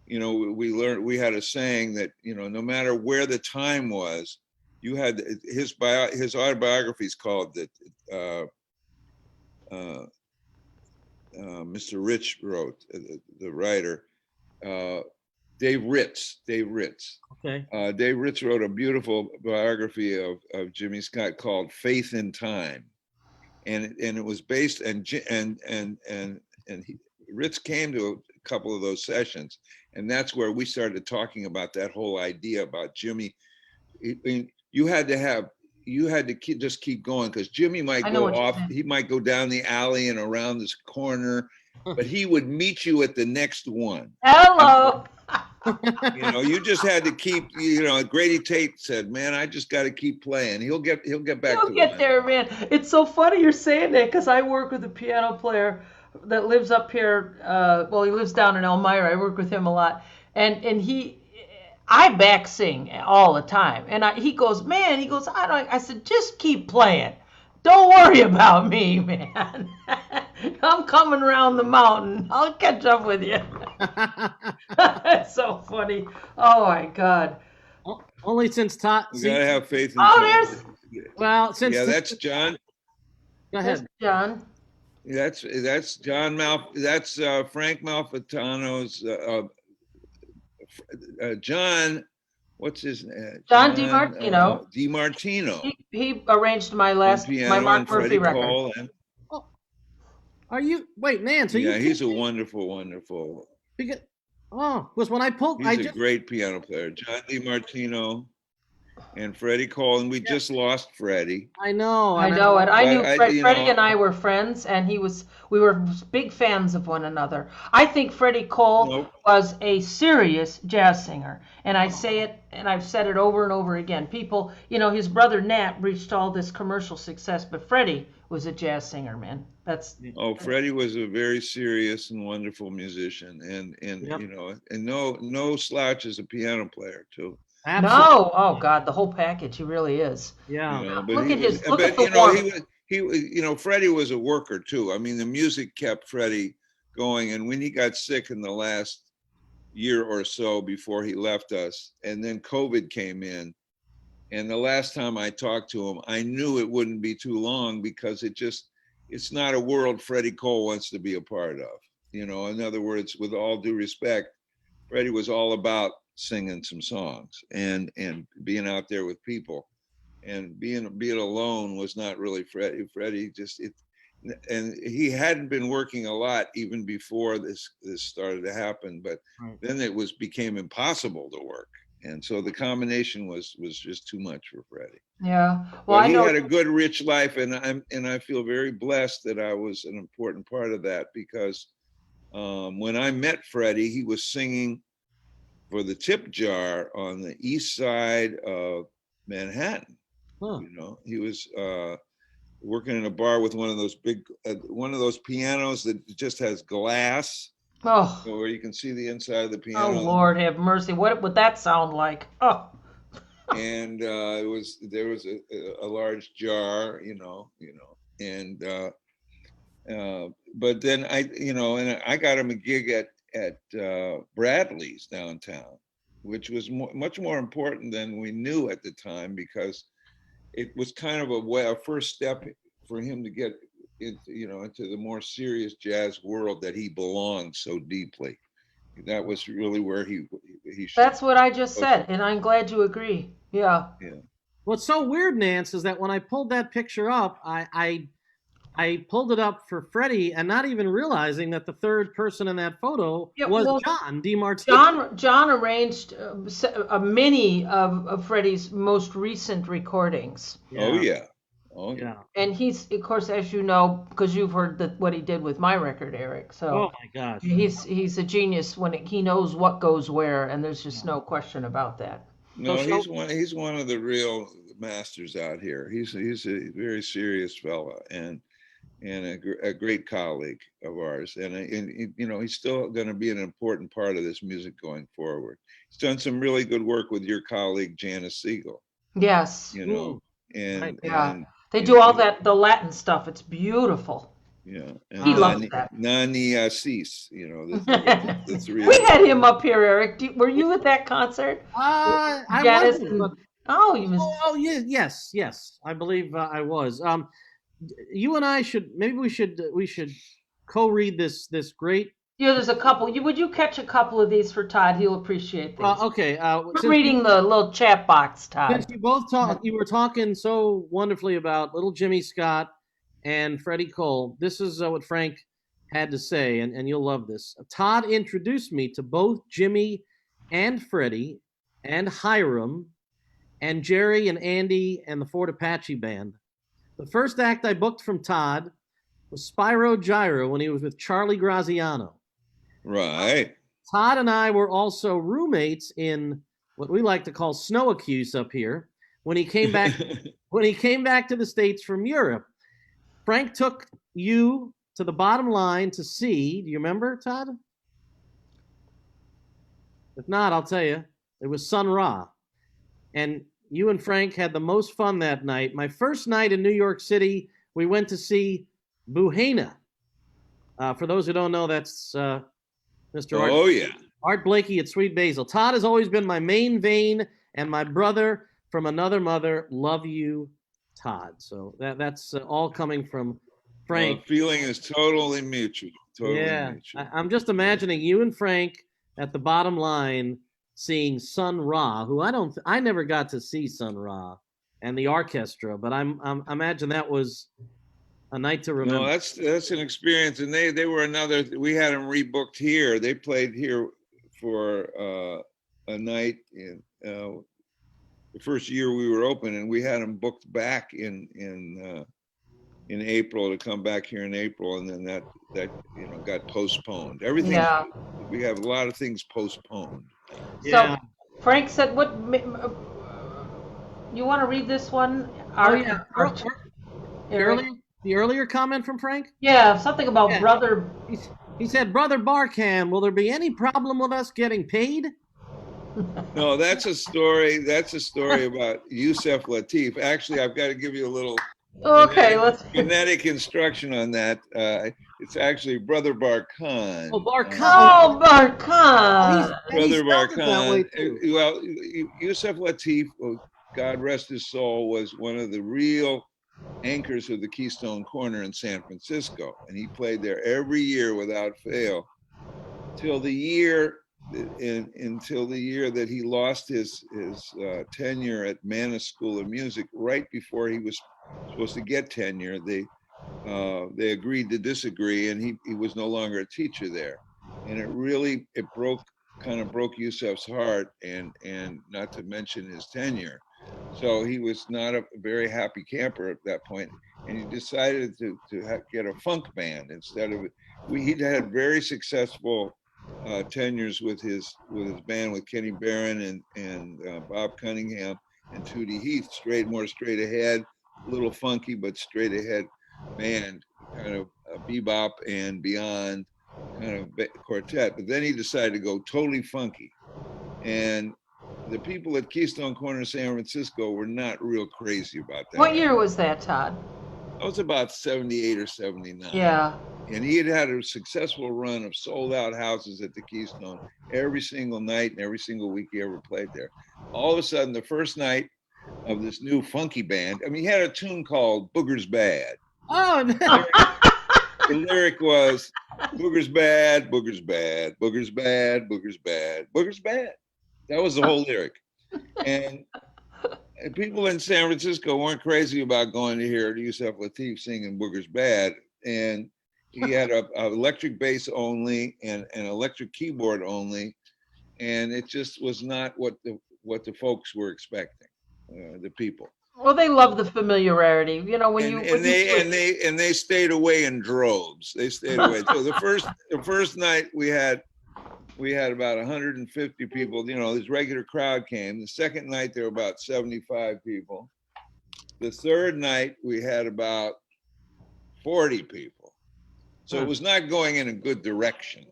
we had a saying that no matter where the time was, you had his autobiography is called that Mr. Rich wrote, the writer, Dave Ritz. Okay. Dave Ritz wrote a beautiful biography of Jimmy Scott called Faith in Time, and it was based and Ritz came to a couple of those sessions, and that's where we started talking about that whole idea about Jimmy. You had to just keep going, because Jimmy might go off. He might go down the alley and around this corner, but he would meet you at the next one. Hello. You just had to keep. Grady Tate said, "Man, I just got to keep playing. He'll get back. He'll get there, man." It's so funny you're saying that, because I work with a piano player that lives up here. He lives down in Elmira. I work with him a lot, and I back sing all the time. And he goes, I said, just keep playing. Don't worry about me, man. I'm coming around the mountain. I'll catch up with you. That's so funny. Oh my God. Only since Todd. You gotta have faith in. That's John. Go ahead, John. That's John That's Frank Malfitano's. John, what's his name? John DiMartino. DiMartino. He arranged my Mark Murphy record. Are you? Wait, Nance. He's a wonderful. Was when I pulled. He's a great piano player. John DiMartino and Freddie Cole, and we just lost Freddie. I know. And I knew Freddie and I were friends, and we were big fans of one another. I think Freddie Cole was a serious jazz singer, and I say it, and I've said it over and over again. People, his brother Nat reached all this commercial success, but Freddie was a jazz singer, man. Freddie was a very serious and wonderful musician, and no slouch as a piano player too. Absolutely. No, oh God, the whole package. He really is. Yeah. Look at the warmth. Freddie was a worker too. I mean, the music kept Freddie going. And when he got sick in the last year or so before he left us, and then COVID came in, and the last time I talked to him, I knew it wouldn't be too long, because it's not a world Freddie Cole wants to be a part of. In other words, with all due respect, Freddie was all about singing some songs and being out there with people, and being alone was not really Freddie. Freddie and he hadn't been working a lot even before this started to happen, but then it became impossible to work. And so the combination was just too much for Freddie. Yeah. Well, he had a good, rich life, and I feel very blessed that I was an important part of that, because when I met Freddie, he was singing for the Tip Jar on the east side of Manhattan. Huh. He was working in a bar with one of those pianos that just has glass. Oh. Where you can see the inside of the piano. Oh, Lord have mercy. What would that sound like? Oh. And there was a large jar, and but then I got him a gig at Bradley's downtown, which was much more important than we knew at the time, because it was kind of a first step for him to get into the more serious jazz world that he belonged so deeply. That was really where he should. That's what I just said, and I'm glad you agree. Yeah. What's so weird, Nance, is that when I pulled that picture up, I pulled it up for Freddie, and not even realizing that the third person in that photo was John DeMartini. John arranged many of Freddie's most recent recordings. Yeah. Oh yeah. And he's, of course, as you know, because you've heard what he did with my record, Eric. So oh my gosh, he's a genius when he knows what goes where, and there's just no question about that. No, he's one of the real masters out here. He's a very serious fella, and a great colleague of ours, and he's still going to be an important part of this music going forward. He's done some really good work with your colleague Janice Siegel. Yes. And they do all the Latin stuff. It's beautiful. Yeah, and he loves that. NEA, the three. We had him up here, Eric. Were you at that concert? I wasn't. You missed. Oh yes. I believe I was. You and I should co-read this great. Yeah, there's a couple. Would you catch a couple of these for Todd? He'll appreciate these. Okay. Reading the little chat box, Todd. Since you were talking so wonderfly about little Jimmy Scott and Freddie Cole. This is what Frank had to say, and you'll love this. Todd introduced me to both Jimmy and Freddie and Hiram and Jerry and Andy and the Fort Apache Band. The first act I booked from Todd was Spyro Gyra when he was with Charlie Graziano. Right. Todd and I were also roommates in what we like to call snow accuse up here when he came back to the States from Europe. Frank took you to the Bottom Line to see. Do you remember, Todd? If not, I'll tell you. It was Sun Ra. And you and Frank had the most fun that night. My first night in New York City, we went to see Buhena. For those who don't know, that's Mr. Art. Oh, yeah. Art Blakey at Sweet Basil. Todd has always been my main vein and my brother from another mother. Love you, Todd. So that's all coming from Frank. The feeling is totally mutual. Mutual. I'm just imagining you and Frank at the Bottom Line seeing Sun Ra, who I never got to see Sun Ra and the orchestra, but I imagine that was a night to remember. No, that's an experience, and they were another. We had them rebooked here. They played here for a night in the first year we were open, and we had them booked back in April to come back here in April, and then that got postponed. Everything. Yeah. We have a lot of things postponed. So Frank said, "What? You want to read this one?" The earlier comment from Frank? Yeah, something about brother. He said, "Brother Barkan, will there be any problem with us getting paid?" No, that's a story. That's a story about Yusef Lateef. Actually, I've got to give you a little Okay, let's. Phonetic instruction on that. It's actually Brother Barkan. Oh, Barkan. Oh, Barkan. He Brother spelled it that way Barkan. too. Well, Yusef Lateef, God rest his soul, was one of the real anchors of the Keystone Korner in San Francisco, and he played there every year without fail until the year that he lost his tenure at Mannes School of Music. Right before he was supposed to get tenure, they agreed to disagree, and he was no longer a teacher there, and it kind of broke Yusef's heart, and not to mention his tenure. So he was not a very happy camper at that point, and he decided to get a funk band instead of. He'd had very successful tenures with his band with Kenny Barron and Bob Cunningham and Tootie Heath, more straight ahead, a little funky but straight ahead band, kind of bebop and beyond kind of quartet. But then he decided to go totally funky, and the people at Keystone Korner, San Francisco, were not real crazy about that. What year was that, Todd? That was about 78 or 79. Yeah. And he had a successful run of sold out houses at the Keystone every single night and every single week he ever played there. All of a sudden, the first night of this new funky band, I mean, he had a tune called Booger's Bad. Oh, no. The lyric was, Booger's bad, Booger's bad, Booger's bad, Booger's bad, Booger's bad. That was the whole lyric. And people in San Francisco weren't crazy about going to hear Yusef Lateef singing Booger's Bad. And he had an electric bass only and an electric keyboard only. And it just was not what the folks were expecting, the people. Well, they love the familiarity, you know. They stayed away in droves. They stayed away. So the first night we had about 150 people. You know, this regular crowd came. The second night there were about 75 people. The third night we had about 40 people. So it was not going in a good direction.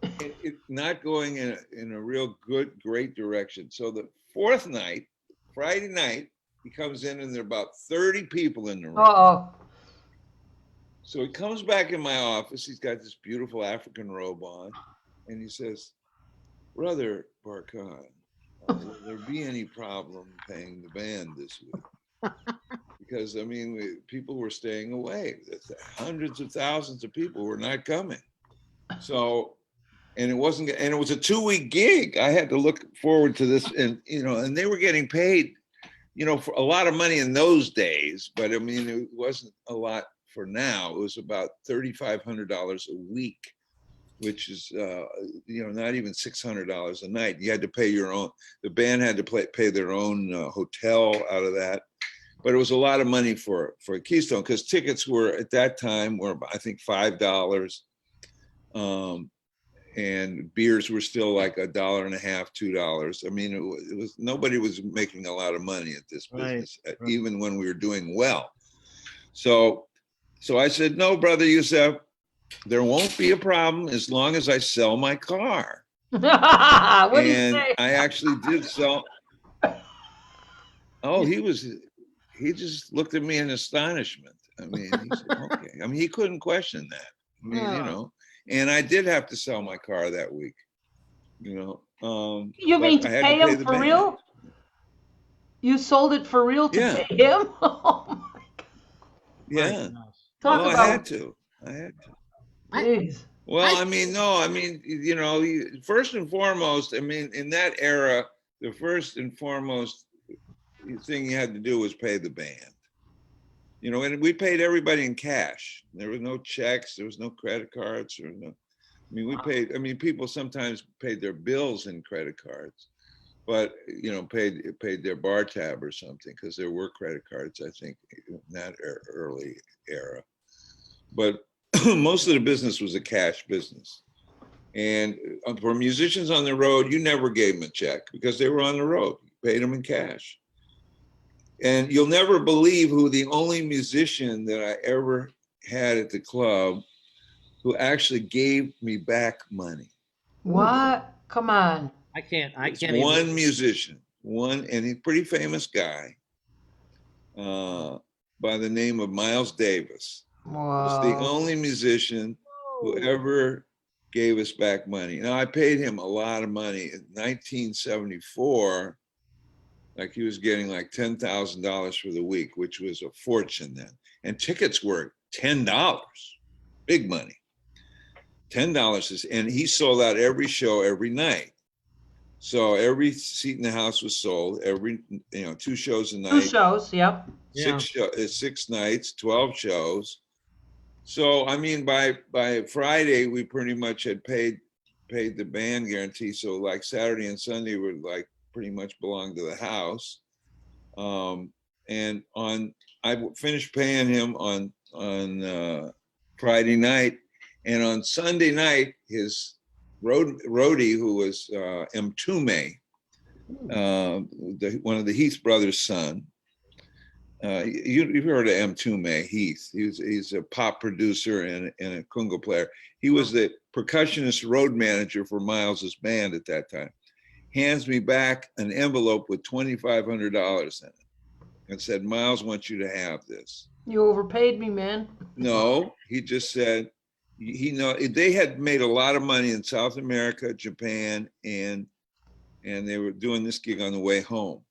It not going in a real great direction. So the fourth night, Friday night, he comes in and there are about 30 people in the room. Uh-oh. So he comes back in my office. He's got this beautiful African robe on. And he says, Brother Barkan, will there be any problem paying the band this week? Because, I mean, people were staying away. Hundreds of thousands of people were not coming. So, and it was a 2-week gig. I had to look forward to this, and and they were getting paid, for a lot of money in those days. But I mean, it wasn't a lot for now. It was about $3,500 a week, which is not even $600 a night. You had to pay your own. The band had to pay their own hotel out of that. But it was a lot of money for Keystone, because tickets were at that time I think $5. And beers were still like $1.50, $2. I mean, it was nobody was making a lot of money at this business, right. Even when we were doing well. So I said, no, Brother Yusef, there won't be a problem as long as I sell my car. What did you say? I actually did sell. Oh, he just looked at me in astonishment. I mean, he said, okay. I mean, he couldn't question that. I mean, and I did have to sell my car that week, You mean to pay him for real? You sold it for real to pay him? Oh my God. Yeah. I had to. Jeez. Well, I mean, no, I mean, first and foremost, I mean, in that era, the first and foremost thing you had to do was pay the band. And we paid everybody in cash. There was no checks. There was no credit cards. People sometimes paid their bills in credit cards, but, paid their bar tab or something, because there were credit cards, I think, in that early era. But most of the business was a cash business. And for musicians on the road, you never gave them a check because they were on the road. You paid them in cash. And you'll never believe who the only musician that I ever had at the club who actually gave me back money. What? Come on. I can't. One musician, and he's a pretty famous guy. by the name of Miles Davis. Wow. Was the only musician who ever gave us back money. Now, I paid him a lot of money in 1974. Like he was getting like $10,000 for the week, which was a fortune then. And tickets were $10, big money. $10 is, and he sold out every show every night. So every seat in the house was sold. Every 2 shows a night. 2 shows, yep. 6 nights, 12 shows. So I mean, by Friday, we pretty much had paid the band guarantee. So like Saturday and Sunday would like pretty much belong to the house. And I finished paying him on Friday night, and on Sunday night, his roadie, who was Mtume, one of the Heath brothers' son. You've heard of Mtume, Heath. He's a pop producer and a conga player. He was the percussionist road manager for Miles's band at that time. Hands me back an envelope with $2,500 in it and said, Miles wants you to have this. You overpaid me, man. No, he just said, they had made a lot of money in South America, Japan, and they were doing this gig on the way home.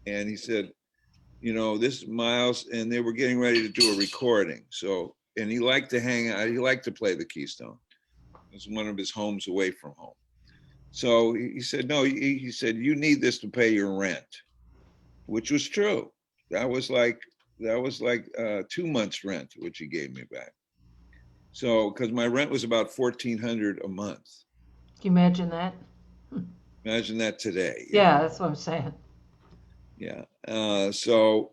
And he said, this is Miles, and they were getting ready to do a recording. So, and he liked to hang out. He liked to play the Keystone. It was one of his homes away from home. So he said, no, he said, you need this to pay your rent, which was true. That was like 2 months rent, which he gave me back. So, because my rent was about $1,400 a month. Can you imagine that? Imagine that today. Yeah, that's what I'm saying. Yeah. So,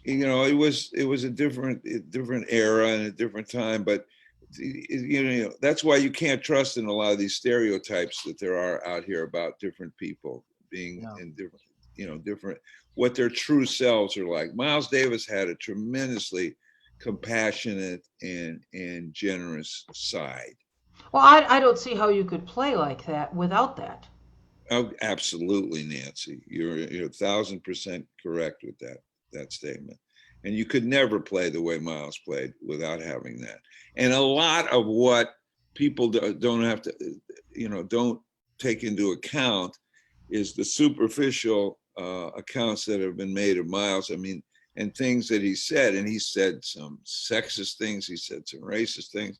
it was a different era and a different time, but that's why you can't trust in a lot of these stereotypes that there are out here about different people being in different, what their true selves are like. Miles Davis had a tremendously compassionate and generous side. Well, I don't see how you could play like that without that. Oh, absolutely, Nancy. You're 1,000% correct with that statement. And you could never play the way Miles played without having that. And a lot of what people don't have to, don't take into account is the superficial accounts that have been made of Miles. I mean, and things that he said, and he said some sexist things, he said some racist things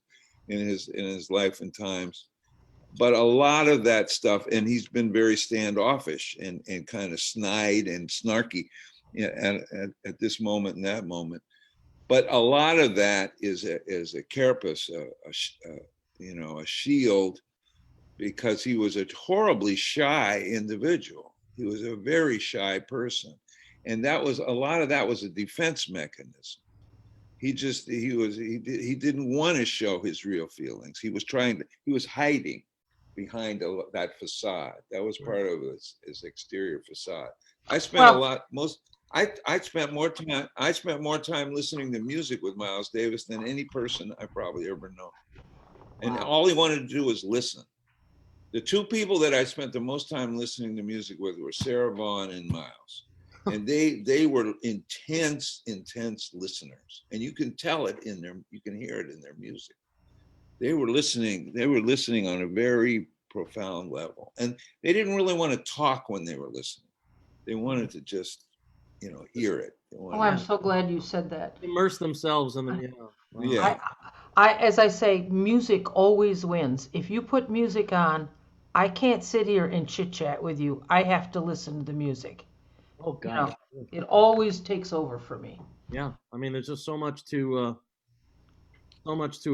in his life and times. But a lot of that stuff, and he's been very standoffish and kind of snide and snarky at this moment and that moment. But a lot of that is a carapace, a shield, because he was a horribly shy individual. He was a very shy person. And a lot of that was a defense mechanism. He didn't want to show his real feelings. He was hiding behind that facade. That was part of his exterior facade. I spent I spent more time listening to music with Miles Davis than any person I probably ever known. And all he wanted to do was listen. The 2 people that I spent the most time listening to music with were Sarah Vaughan and Miles. And they were intense listeners. And you can tell it you can hear it in their music. They were listening on a very profound level. And they didn't really want to talk when they were listening. They wanted to just, hear it. I'm so glad you said that. Immerse themselves in the, Yeah. As I say, music always wins. If you put music on, I can't sit here and chit chat with you. I have to listen to the music. Oh God. It always takes over for me. Yeah. I mean, there's just so much to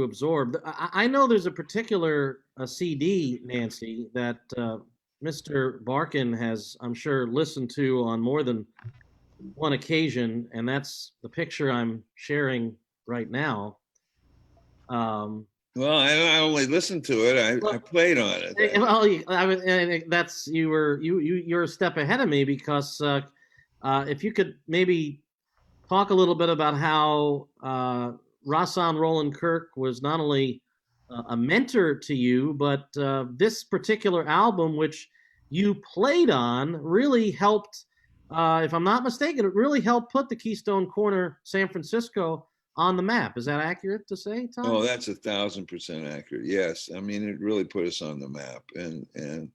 absorb. I know there's a particular CD, Nancy, that Mr. Barkan has, I'm sure, listened to on more than one occasion, and that's the picture I'm sharing right now. Well, I only listened to it. I played on it. Well, that's you're a step ahead of me, because if you could maybe talk a little bit about how Rahsaan Roland Kirk was not only a mentor to you, but this particular album, which you played on, really helped if I'm not mistaken, it really helped put the Keystone Korner San Francisco on the map. Is that accurate to say, Todd? Oh, that's 1,000% accurate. Yes. I mean, it really put us on the map. And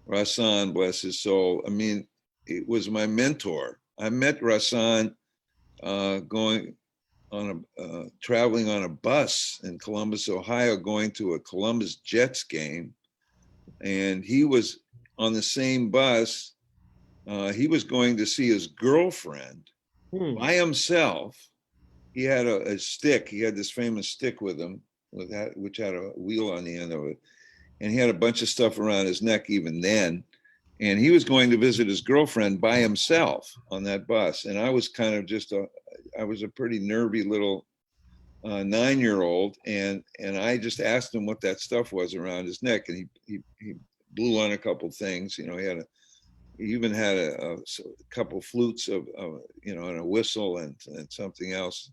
Rahsaan, bless his soul, I mean, it was my mentor. I met Rahsaan going on traveling on a bus in Columbus, Ohio, going to a Columbus Jets game. And he was on the same bus. He was going to see his girlfriend by himself. He had a stick. He had this famous stick with him, which had a wheel on the end of it. And he had a bunch of stuff around his neck even then. And he was going to visit his girlfriend by himself on that bus. And I was kind of I was a pretty nervy little 9-year-old. And I just asked him what that stuff was around his neck. And he blew on a couple things. You know, he even had a couple flutes of you know, and a whistle and something else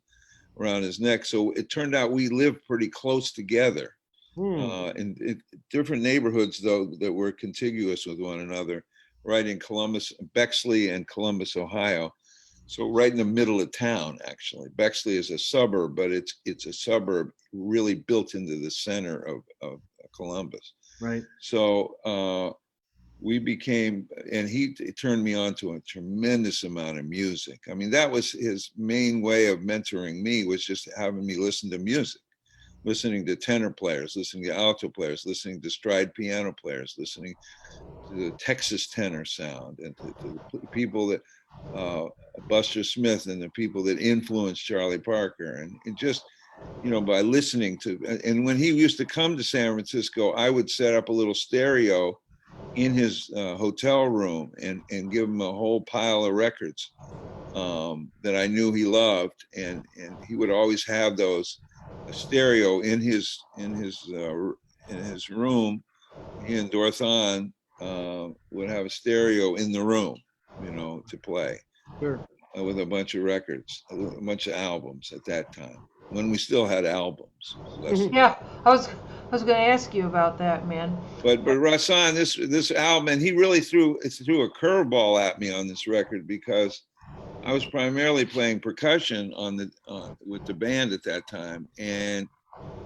around his neck. So it turned out we lived pretty close together. In different neighborhoods, though, that were contiguous with one another, right in Columbus, Bexley and Columbus, Ohio. So right in the middle of town, actually. Bexley is a suburb, but it's a suburb really built into the center of Columbus. Right. So we became, and he turned me on to a tremendous amount of music. I mean, that was his main way of mentoring me, was just having me listen to music. Listening to tenor players, listening to alto players, listening to stride piano players, listening to the Texas tenor sound, and to the people that Buster Smith and the people that influenced Charlie Parker, and just, you know, by listening to. And when he used to come to San Francisco, I would set up a little stereo in his hotel room and give him a whole pile of records that I knew he loved, and he would always have those. A stereo in his room. He and Dorthan would have a stereo in the room, you know, to play. Sure. With a bunch of records, a bunch of albums at that time, when we still had albums. Yeah, I was going to ask you about that, man. But Rahsaan, this album, and he really threw a curveball at me on this record, because I was primarily playing percussion with the band at that time, and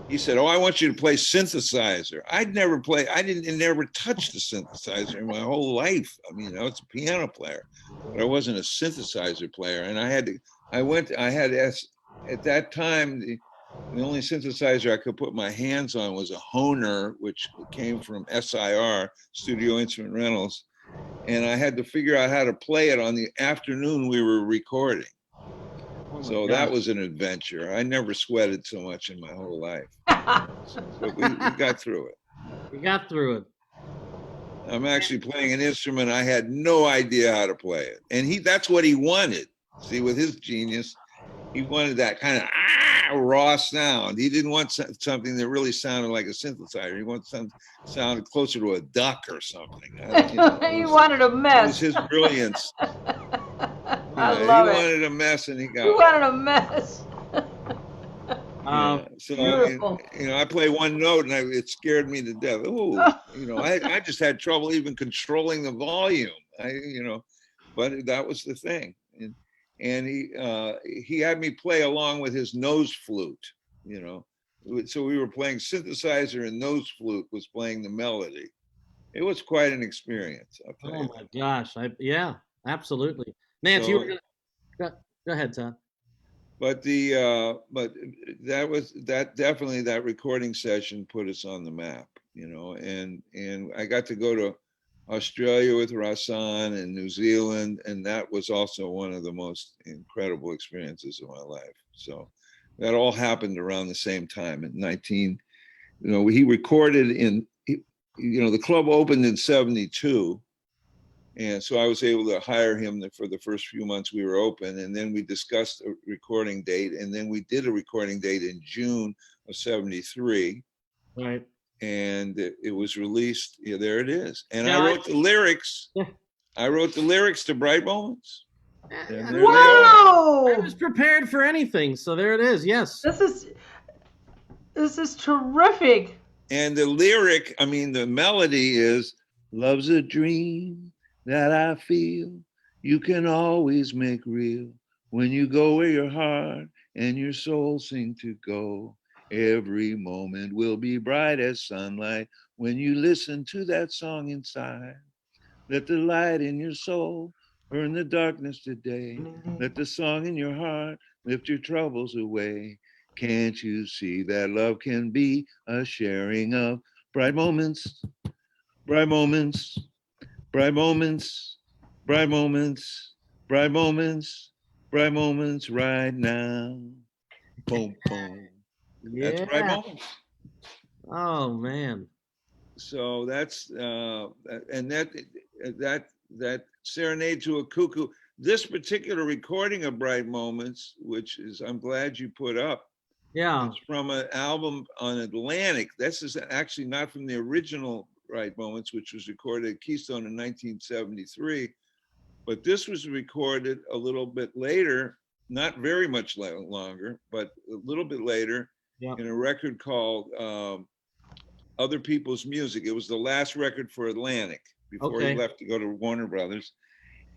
he said, "Oh, I want you to play synthesizer." I never touched the synthesizer in my whole life. I mean, I was a piano player, but I wasn't a synthesizer player. And at that time, the only synthesizer I could put my hands on was a Hohner, which came from SIR, Studio Instrument Rentals. And I had to figure out how to play it on the afternoon we were recording. So that was an adventure. I never sweated so much in my whole life. But we got through it. We got through it. I'm actually playing an instrument I had no idea how to play it. And that's what he wanted. See, with his genius, he wanted that kind of raw sound. He didn't want something that really sounded like a synthesizer. He wanted something that sounded closer to a duck or something. He wanted a mess. It was his brilliance. I love it. He wanted a mess, and he wanted a mess. So you know, I play one note, and it scared me to death. Ooh, you know, I just had trouble even controlling the volume. But that was the thing. And he had me play along with his nose flute, you know. So we were playing synthesizer, and nose flute was playing the melody. It was quite an experience. Oh my gosh! Yeah, absolutely. Nance, you were gonna go ahead, Todd. But that recording session put us on the map, you know. And I got to go to Australia with Rahsaan and New Zealand, and that was also one of the most incredible experiences of my life. So that all happened around the same time in he recorded the club opened in 72. And so I was able to hire him for the first few months we were open. And then we discussed a recording date. And then we did a recording date in June of 73. Right. And it was released. Yeah, there it is. And I wrote the lyrics. Yeah. I wrote the lyrics to Bright Moments. Wow! I was prepared for anything. So there it is. Yes. This is terrific. And the lyric, the melody is, "Love's a dream that I feel You can always make real when you go where your heart and your soul sing to go. Every moment will be bright as sunlight when you listen to that song inside. Let the light in your soul burn the darkness today. Let the song in your heart lift your troubles away. Can't you see that love can be a sharing of bright moments, bright moments, bright moments, bright moments, bright moments, bright moments right now. Boom, boom. That's bright Yeah. moments. Oh man. So that's and that Serenade to a Cuckoo. This particular recording of Bright Moments, which is I'm glad you put up. Yeah. It's from an album on Atlantic. This is actually not from the original Bright Moments, which was recorded at Keystone in 1973. But this was recorded a little bit later, not very much longer, but a little bit later, in a record called Other People's Music. It was the last record for Atlantic before he left to go to Warner Brothers.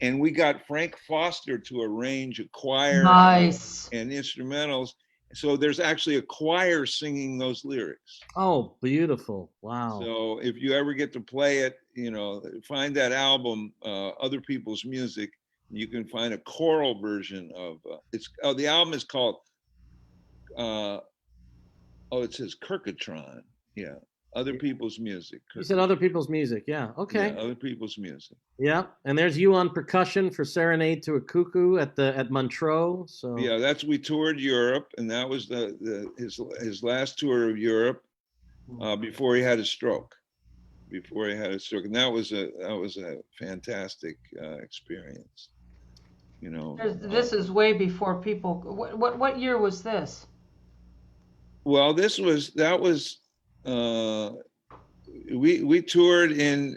And we got Frank Foster to arrange a choir and instrumentals. So there's actually a choir singing those lyrics. Oh, beautiful. Wow. So if you ever get to play it, find that album, Other People's Music. You can find a choral version of the album is called it says Kirkatron. Yeah. Other People's Music. You said Other People's Music. Yeah. Okay. Yeah, Other People's Music. Yeah. And there's you on percussion for Serenade to a Cuckoo at Montreux. So yeah, we toured Europe, and that was his last tour of Europe before he had a stroke. And that was a fantastic experience. This is way before people. What year was this? Well, we toured in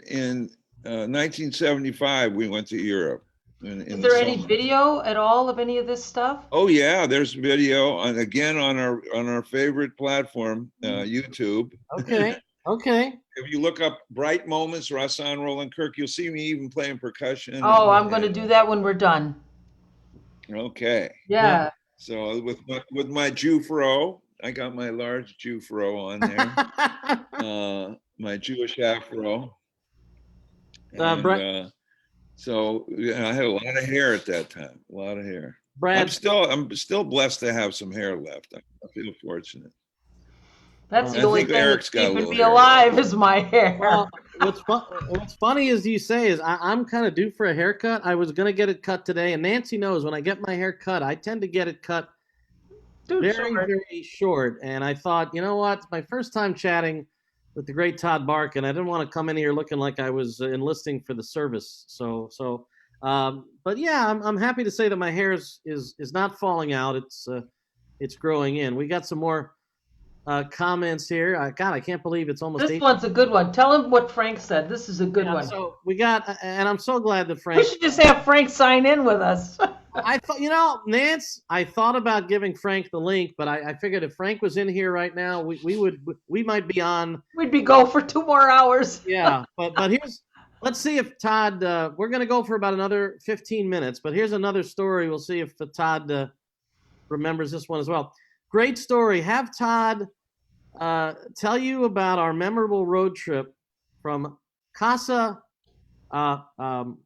1975. We went to Europe. Is there any video at all of any of this stuff? Oh yeah, there's video on our favorite platform, YouTube. Okay. If you look up Bright Moments, Rahsaan Roland Kirk, you'll see me even playing percussion. Oh, I'm going to do that when we're done. Okay. Yeah. So with my Jufro, I got my large Jufro on there. My Jewish afro. And, so I had a lot of hair at that time. A lot of hair. Brad, I'm still blessed to have some hair left. I feel fortunate. That's the only thing that's keeping me alive is my hair. Well, what's funny is you say is I'm kind of due for a haircut. I was gonna get it cut today, and Nancy knows when I get my hair cut, I tend to get it cut very short. And I thought, you know what? It's my first time chatting with the great Todd Barkan. I didn't want to come in here looking like I was enlisting for the service. But yeah, I'm happy to say that my hair is not falling out. It's growing in. We got some more comments here. God, I can't believe it's almost. This one's a good one. Tell him what Frank said. This is a good one. So we got, and I'm so glad that Frank. We should just have Frank sign in with us. I thought, Nance, I thought about giving Frank the link, but I figured if Frank was in here right now, we might be on. We'd go for 2 more hours. Yeah, but let's see if Todd. We're gonna go for about another 15 minutes, but here's another story. We'll see if Todd remembers this one as well. Great story. Have Todd tell you about our memorable road trip from Casa Barmal.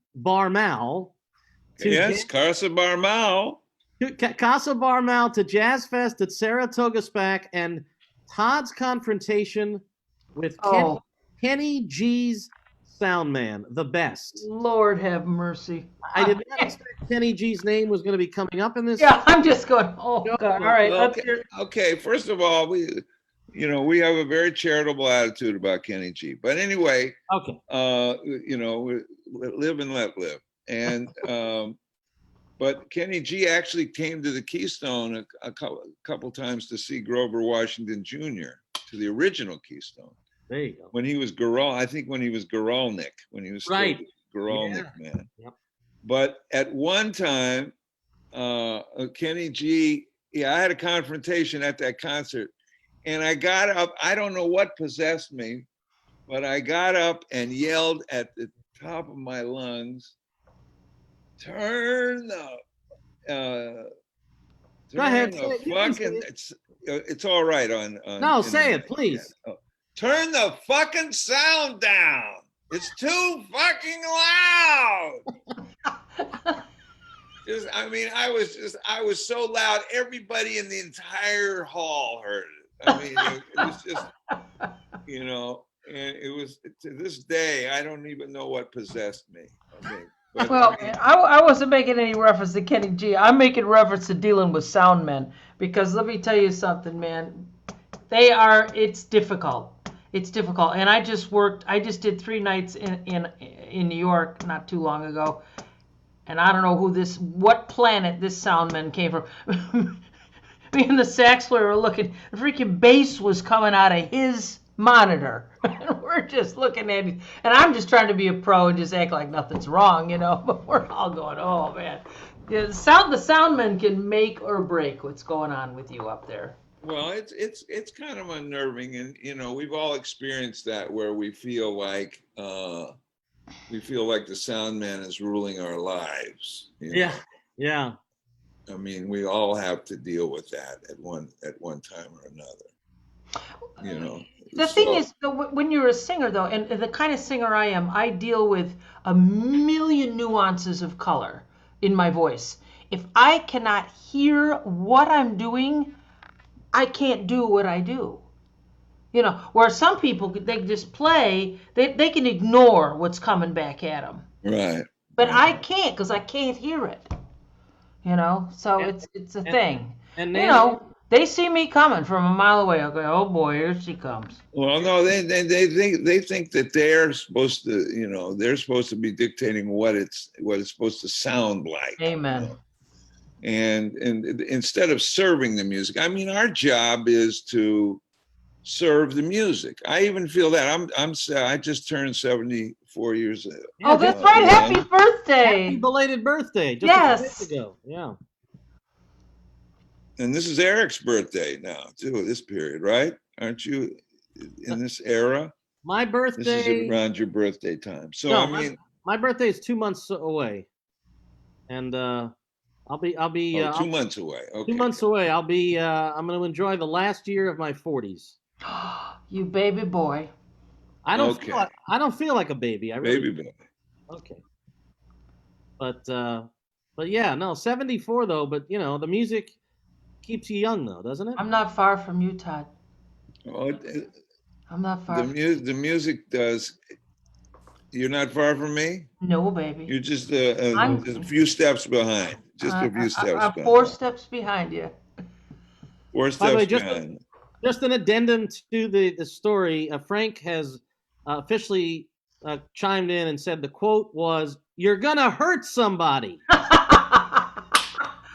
Casa Barmal. Casa Barmal to Jazz Fest at Saratoga SPAC, and Todd's confrontation with Kenny G's sound man, the best. Lord have mercy. I did not expect Kenny G's name was going to be coming up in this. Yeah, I'm just going, God. All right. Okay, first of all, we have a very charitable attitude about Kenny G. But anyway, live and let live. And but Kenny G actually came to the Keystone a couple times to see Grover Washington Jr. to the original Keystone. There you go. When he was when he was Goralnik, when he was right. Goralnik man. Yep. But at one time, Kenny G, I had a confrontation at that concert, and I got up. I don't know what possessed me, but I got up and yelled at the top of my lungs, turn the Go ahead. fucking. It's all right on no, say it, please. Yeah. Oh. Turn the fucking sound down. It's too fucking loud. I was so loud. Everybody in the entire hall heard it. I mean, it was just, and it was, to this day, I don't even know what possessed me. I wasn't making any reference to Kenny G. I'm making reference to dealing with sound men, because let me tell you something, man. It's difficult. It's difficult. And I just did 3 nights in New York not too long ago. And I don't know what planet this sound man came from. Me and the sax player were looking, the freaking bass was coming out of his monitor. And we're just looking at it. And I'm just trying to be a pro and just act like nothing's wrong, But we're all going, oh, man. The sound man can make or break what's going on with you up there. Well, it's kind of unnerving, and we've all experienced that, where we feel like the sound man is ruling our lives. Yeah. I mean, we all have to deal with that at one time or another. The thing is, when you're a singer, though, and the kind of singer I am, I deal with a million nuances of color in my voice. If I cannot hear what I'm doing, I can't do what I do. Where some people, they just play, they can ignore what's coming back at them. Right. But I can't, because I can't hear it. So it's a thing. And they see me coming from a mile away. I'll go, oh boy, here she comes. Well, no, they think that they're supposed to be dictating what it's supposed to sound like. Amen. And instead of serving the music, I mean, our job is to serve the music. I even feel that I just turned 74 years old. Oh, that's right! Happy birthday! Happy belated birthday! Just yes. a few days ago. Yeah. And this is Eric's birthday now too. This period, right? Aren't you in this era? My birthday. This is around your birthday time. So no, my birthday is 2 months away, and I'll be 2 months away. Okay. 2 months away. I'm going to enjoy the last year of my 40s. You baby boy. I don't feel like a baby. I really baby boy. Okay. But yeah, no, 74 though, but the music keeps you young though, doesn't it? I'm not far from you, Todd. I'm not far. The music does. You're not far from me? No, baby. You're just a few steps behind. Just a few steps behind. I'm 4 steps behind you. 4 steps behind. Just an addendum to the story. Frank has officially chimed in and said the quote was, "You're gonna hurt somebody."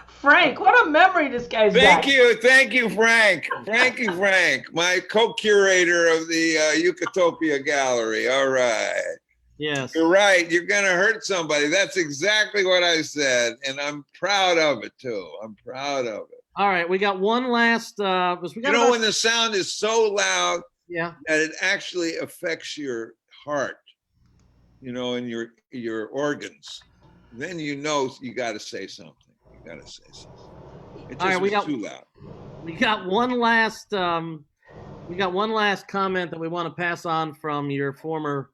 Frank, what a memory this guy's got. Thank you, Frank. Frank, my co-curator of the Eucatopia Gallery. All right. Yes. You're right. You're going to hurt somebody. That's exactly what I said. And I'm proud of it, too. I'm proud of it. All right. We got one last. When the sound is so loud that it actually affects your heart, and your organs, then you got to say something. You got to say something. It just was too loud. We got one last. We got one last comment that we want to pass on from your former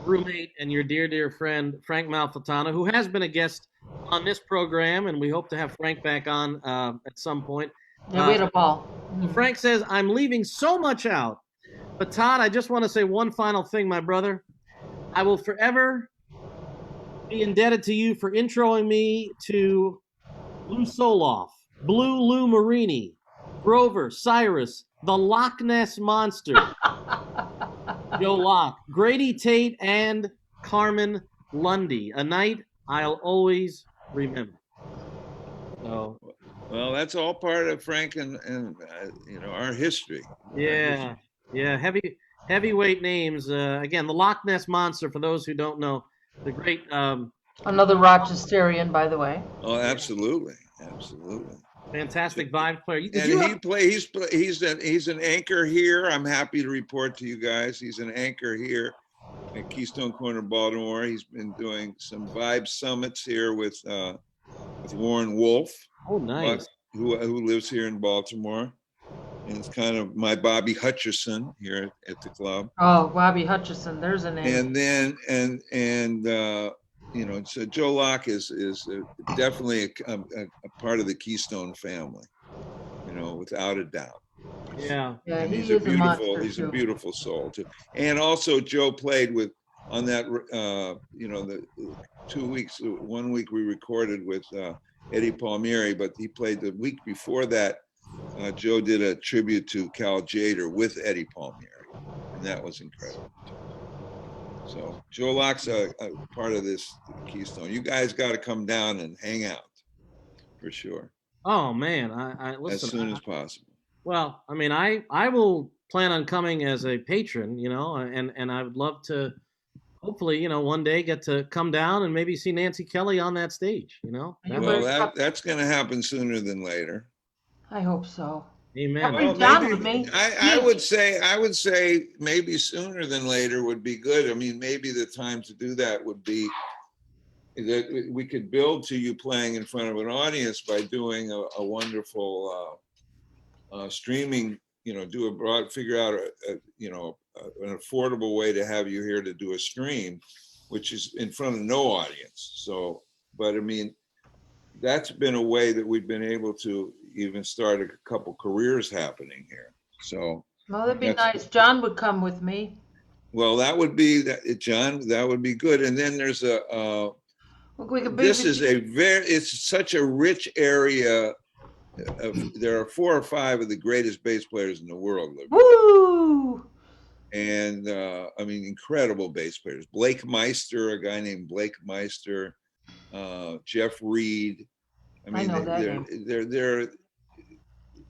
roommate and your dear friend Frank Malfitano, who has been a guest on this program, and we hope to have Frank back on at some point. Yeah, we had a ball. Frank says, "I'm leaving so much out, but Todd, I just want to say one final thing, my brother. I will forever be indebted to you for introing me to Lou Soloff, Blue Lou Marini, Grover, Cyrus, the Loch Ness Monster, Joe Locke, Grady Tate, and Carmen Lundy. A night I'll always remember." So, well, that's all part of Frank and our history. Yeah, heavyweight names. Again, the Loch Ness Monster. For those who don't know, the great. Another Rochesterian, by the way. Oh, absolutely. Fantastic vibe player. He's an anchor here. I'm happy to report to you guys. He's an anchor here at Keystone Korner, Baltimore. He's been doing some vibe summits here with Warren Wolf. Oh, nice. Who lives here in Baltimore. And it's kind of my Bobby Hutcherson here at the club. Oh, Bobby Hutcherson, there's a name. And then, so Joe Locke is definitely a part of the Keystone family, without a doubt. Yeah. And he's a beautiful soul too. And also Joe played on that, the 2 weeks, 1 week we recorded with Eddie Palmieri, but he played the week before that. Joe did a tribute to Cal Tjader with Eddie Palmieri, and that was incredible. So Joe Locke's a part of this Keystone. You guys got to come down and hang out for sure. Oh man, I listen, as soon as possible. Well, I mean, I will plan on coming as a patron, and I would love to, hopefully, one day get to come down and maybe see Nancy Kelly on that stage. Well, that's going to happen sooner than later. I hope so. Amen. Well, maybe, I would say maybe sooner than later would be good. I mean, maybe the time to do that would be that we could build to you playing in front of an audience by doing a wonderful streaming. Figure out an affordable way to have you here to do a stream, which is in front of no audience. So, but I mean, that's been a way that we've been able to even start a couple careers happening here. So, well, that'd be nice. John would come with me. Well, that would be John. That would be good. And then there's it's such a rich area. There are 4 or 5 of the greatest bass players in the world. Woo! And I mean, incredible bass players. Blake Meister, a guy named Blake Meister, Jeff Reed. I mean,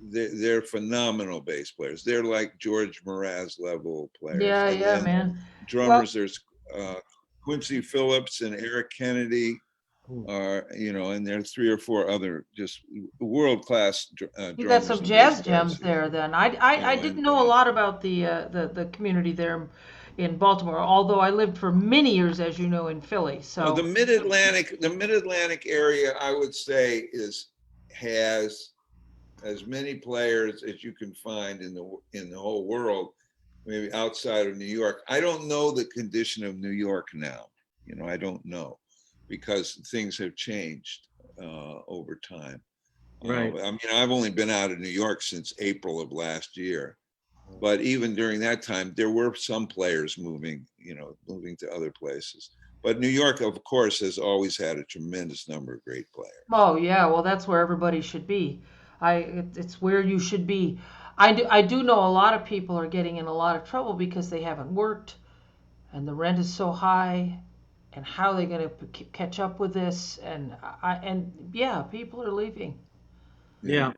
they're phenomenal bass players. They're like George Mraz level players. Yeah, man. Drummers, there's Quincy Phillips and Eric Kennedy. And there's 3 or 4 other just world-class drummers. You got some jazz gems there. Then I didn't know a lot about the community there in Baltimore, although I lived for many years, as you know, in Philly. So the Mid-Atlantic area, I would say, has as many players as you can find in the whole world, maybe outside of New York. I don't know the condition of New York now. I don't know, because things have changed over time. Right. I mean, I've only been out of New York since April of last year, but even during that time, there were some players moving to other places. But New York, of course, has always had a tremendous number of great players. Oh yeah, well, that's where everybody should be. It's where you should be. I do know a lot of people are getting in a lot of trouble because they haven't worked, and the rent is so high. And how are they going to catch up with this? And people are leaving. Yeah.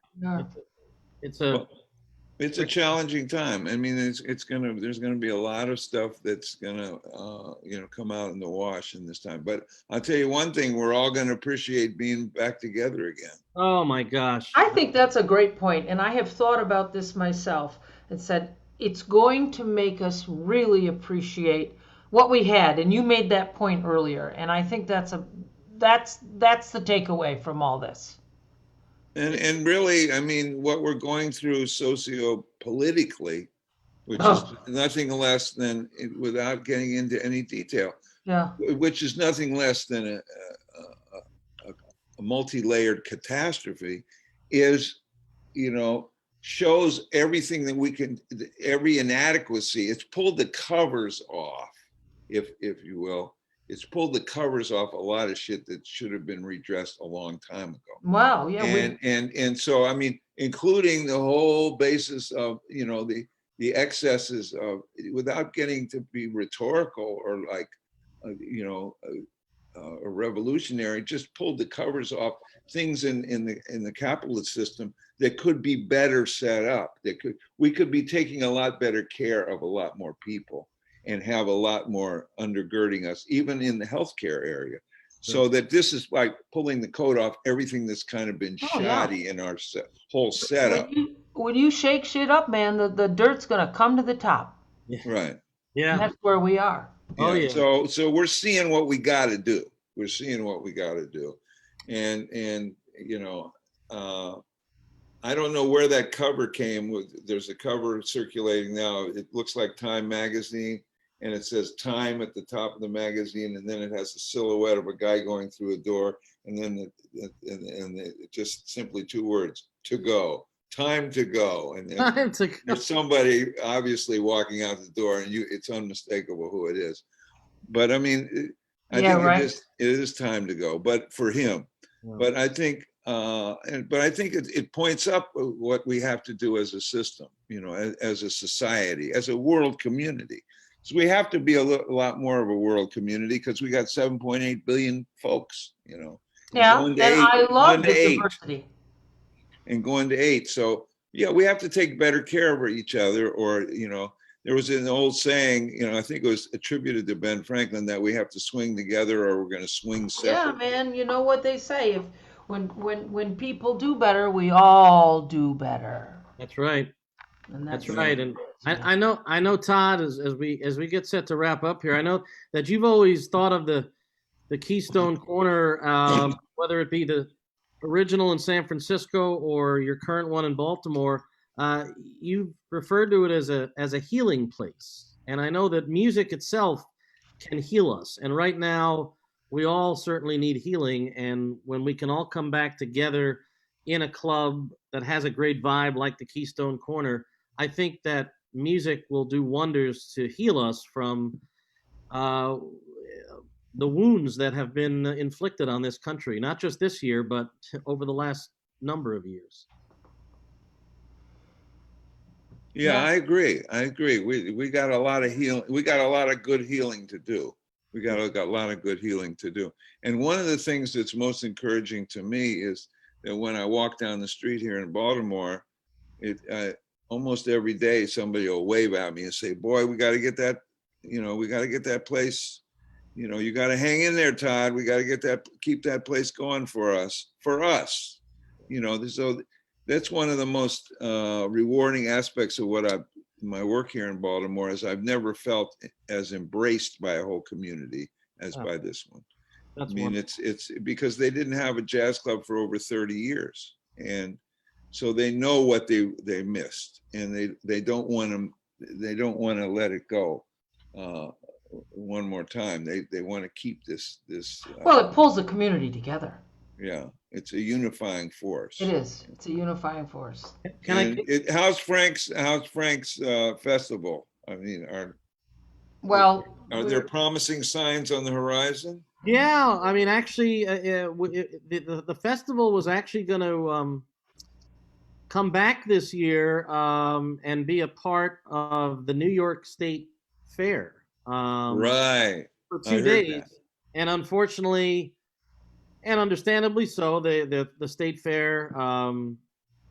It's a challenging time. I mean, there's going to be a lot of stuff that's going to come out in the wash in this time. But I'll tell you one thing: we're all going to appreciate being back together again. Oh my gosh! I think that's a great point, and I have thought about this myself and said it's going to make us really appreciate what we had, and you made that point earlier, and I think that's the takeaway from all this. And really, I mean, what we're going through socio-politically, which is nothing less than, without getting into any detail, which is nothing less than a multi-layered catastrophe, is, shows everything that we can, every inadequacy. It's pulled the covers off. If you will, it's pulled the covers off a lot of shit that should have been redressed a long time ago. Wow, yeah. And so, I mean, including the whole basis of, the excesses of, without getting to be rhetorical or like, a revolutionary, just pulled the covers off things in the capitalist system that could be better set up. We could be taking a lot better care of a lot more people and have a lot more undergirding us, even in the healthcare area. So that this is like pulling the coat off everything that's kind of been shoddy in our whole setup. When you shake shit up, man, the dirt's gonna come to the top. Right. Yeah. And that's where we are. Oh yeah. So we're seeing what we got to do. We're seeing what we got to do, and you know, I don't know where that cover came with. There's a cover circulating now. It looks like Time magazine, and it says Time at the top of the magazine, and then it has a silhouette of a guy going through a door, and then just simply 2 words: to go. Time to go. And then there's somebody obviously walking out the door, and it's unmistakable who it is. But I mean, I think it is time to go. But for him, but I think. But I think it points up what we have to do as a system, you know, as a society, as a world community. So we have to be a lot more of a world community because we got 7.8 billion folks, you know. Yeah, and I love the diversity. And going to 8. So, yeah, we have to take better care of each other, or, you know, there was an old saying, you know, I think it was attributed to Ben Franklin, that we have to swing together or we're going to swing separately. Yeah, man, you know what they say, when people do better, we all do better. That's right. That's right. And I know Todd, as we get set to wrap up here, I know that you've always thought of the Keystone Korner, whether it be the original in San Francisco or your current one in Baltimore. You've referred to it as a healing place, and I know that music itself can heal us. And right now, we all certainly need healing. And when we can all come back together in a club that has a great vibe like the Keystone Korner, I think that music will do wonders to heal us from the wounds that have been inflicted on this country, not just this year, but over the last number of years. Yeah, I agree. We got a lot of healing. We got a lot of good healing to do. We got a lot of good healing to do. And one of the things that's most encouraging to me is that when I walk down the street here in Baltimore, almost every day somebody will wave at me and say, "Boy, we got to get that, you know, we got to get that place. You know, you got to hang in there, Todd. We got to keep that place going for us. You know." So that's one of the most rewarding aspects of my work here in Baltimore, is I've never felt as embraced by a whole community as by this one. I mean, it's because they didn't have a jazz club for over 30 years, and so they know what they missed, and they don't want to let it go one more time. They want to keep this. Well, it pulls the community together. Yeah, it's a unifying force. It is. It's a unifying force. How's Frank's festival? I mean, are there promising signs on the horizon? Yeah, I mean, actually, the festival was actually going to come back this year and be a part of the New York State Fair. Right. For 2 days, and unfortunately, and understandably so, the state fair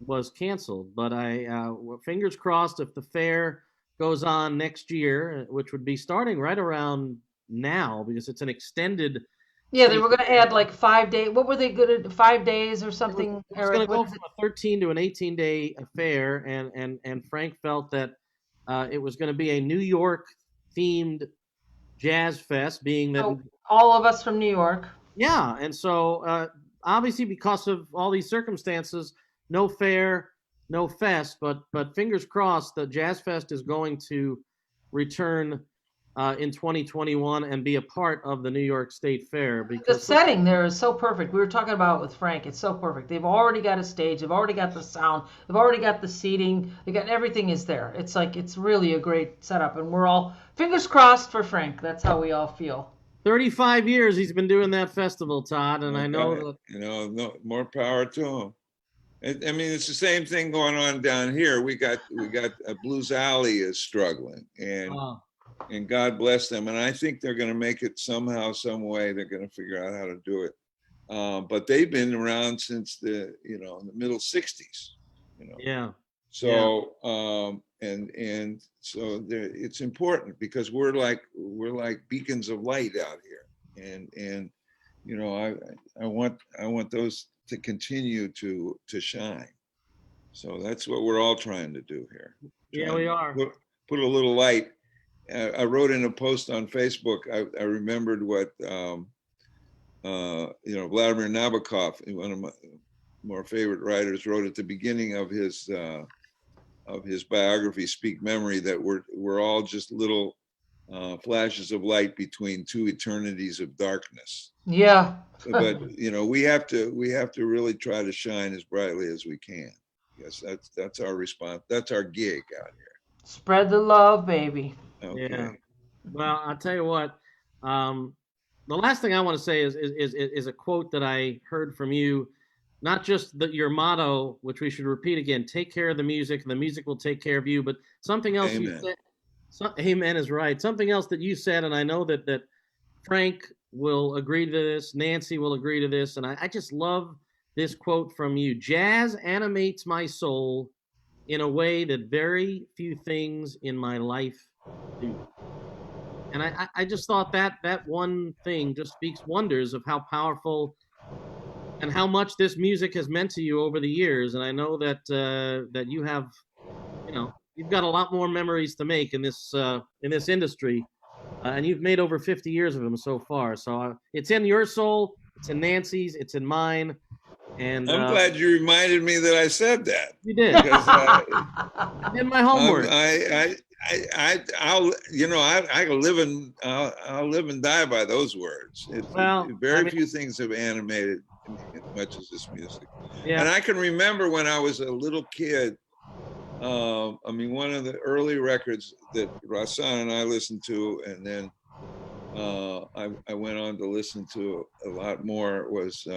was canceled. But fingers crossed, if the fair goes on next year, which would be starting right around now, because it's an extended. Yeah, they were going to add like 5 days. What were they going to 5 days or something? It's going to go from a 13 to an 18-day affair, and Frank felt that it was going to be a New York themed jazz fest, being that all of us from New York. Yeah, and so obviously because of all these circumstances, no fair, no fest, but fingers crossed, the Jazz Fest is going to return in 2021 and be a part of the New York State Fair. Because the setting there is so perfect. We were talking about it with Frank. It's so perfect. They've already got a stage. They've already got the sound. They've already got the seating. They got everything is there. It's like, it's really a great setup, and we're all fingers crossed for Frank. That's how we all feel. 35 years he's been doing that festival, Todd, and I know that, you know, no, more power to him. I mean, it's the same thing going on down here. We got Blues Alley is struggling, and God bless them. And I think they're going to make it somehow, some way. They're going to figure out how to do it. But they've been around since the middle 60s. You know. Yeah. So and so it's important, because we're like beacons of light out here, and you know, I want those to continue to shine. So that's what we're all trying to do here. Yeah, we are. Put a little light I wrote in a post on Facebook, I remembered what, Vladimir Nabokov, one of my more favorite writers, wrote at the beginning of his biography, Speak Memory, that we're all just little flashes of light between two eternities of darkness. Yeah. But we have to really try to shine as brightly as we can. Yes, that's our response. That's our gig out here. Spread the love, baby. Okay. Yeah. Well, I'll tell you what. The last thing I want to say is a quote that I heard from you. Not just your motto, which we should repeat again: take care of the music, and the music will take care of you. But something else Amen. you said. Amen is right. Something else that you said, and I know that Frank will agree to this, Nancy will agree to this, and I just love this quote from you. Jazz animates my soul in a way that very few things in my life do. And I just thought that one thing just speaks wonders of how powerful and how much this music has meant to you over the years. And I know that that you have, you've got a lot more memories to make in this industry, and you've made over 50 years of them so far. So it's in your soul, it's in Nancy's, it's in mine. And I'm glad you reminded me that I said that. You did. Because I did my homework. I'll live and die by those words. Very few things have animated me as much as this music. Yeah. And I can remember when I was a little kid. One of the early records that Rahsaan and I listened to, and then I went on to listen to a lot more, was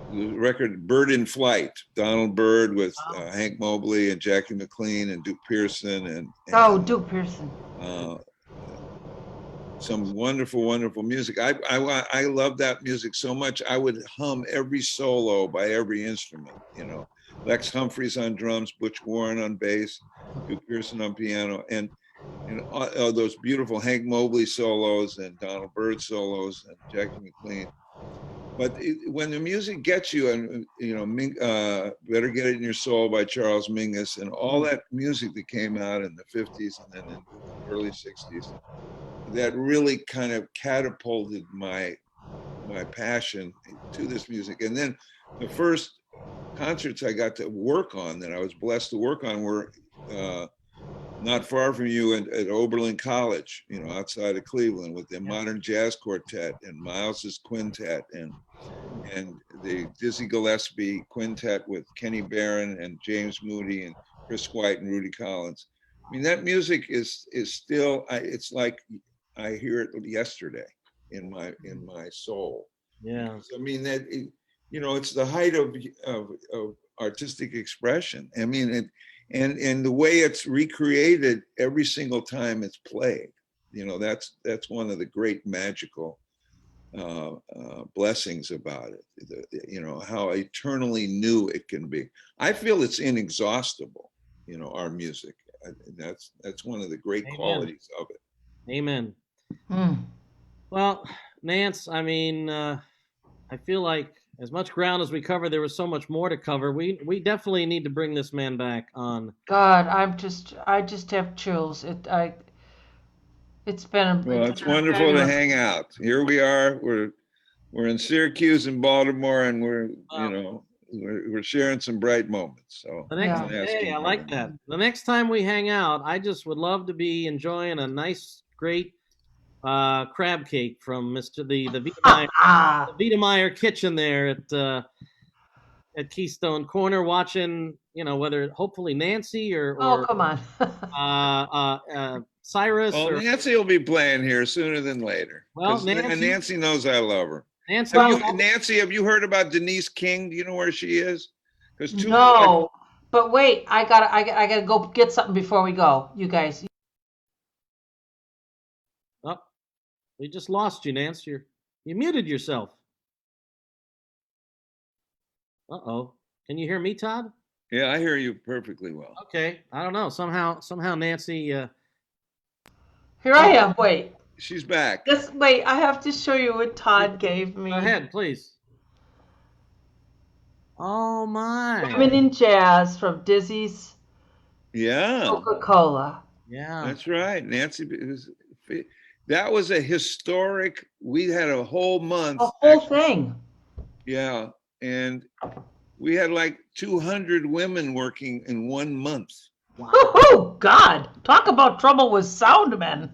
the record Bird in Flight, Donald Byrd with Hank Mobley and Jackie McLean and Duke Pearson and Duke Pearson. Some wonderful, wonderful music. I love that music so much. I would hum every solo by every instrument. Lex Humphreys on drums, Butch Warren on bass, Duke Pearson on piano, and all those beautiful Hank Mobley solos and Donald Byrd solos and Jackie McLean. But when the music gets you, and Better Get It in Your Soul by Charles Mingus, and all that music that came out in the 50s and then in the early 60s, that really kind of catapulted my passion to this music. And then the first concerts I got to work on, that I was blessed to work on, were not far from you at Oberlin College, outside of Cleveland, with the Modern Jazz Quartet and Miles's Quintet and the Dizzy Gillespie Quintet with Kenny Barron and James Moody and Chris White and Rudy Collins. That music is still, it's like I hear it yesterday in my soul. Yeah. It's the height of artistic expression. And the way it's recreated every single time it's played, that's one of the great magical blessings about it. How eternally new it can be. I feel it's inexhaustible. Our music. That's one of the great Amen. Qualities of it. Amen. Well, Nance, I feel like as much ground as we covered, there was so much more to cover. We definitely need to bring this man back on. God, I just have chills. It's been. It's wonderful to hang out. Here we are. We're in Syracuse and Baltimore, and we're sharing some bright moments. So I like that. The next time we hang out, I just would love to be enjoying a nice, great crab cake from the Wiedemeyer kitchen there at Keystone Korner, watching whether hopefully Nancy or come on Cyrus. Nancy will be playing here sooner than later. Well, Nancy knows I love her. Nancy, have you heard about Denise King? Do you know where she is? No, but wait, I gotta go get something before we go. You guys. Oh, we just lost you, Nance. You muted yourself. Uh-oh. Can you hear me, Todd? Yeah, I hear you perfectly well. Okay. I don't know. Somehow Nancy. Here I am. Wait. She's back. Wait, I have to show you what Todd gave me. Go ahead, please. Oh my. Women in Jazz from Dizzy's. Yeah. Coca-Cola. Yeah. That's right. Nancy, that was a historic, we had a whole month. A whole thing. Yeah. And we had like 200 women working in 1 month. Wow. Oh, God. Talk about trouble with sound men.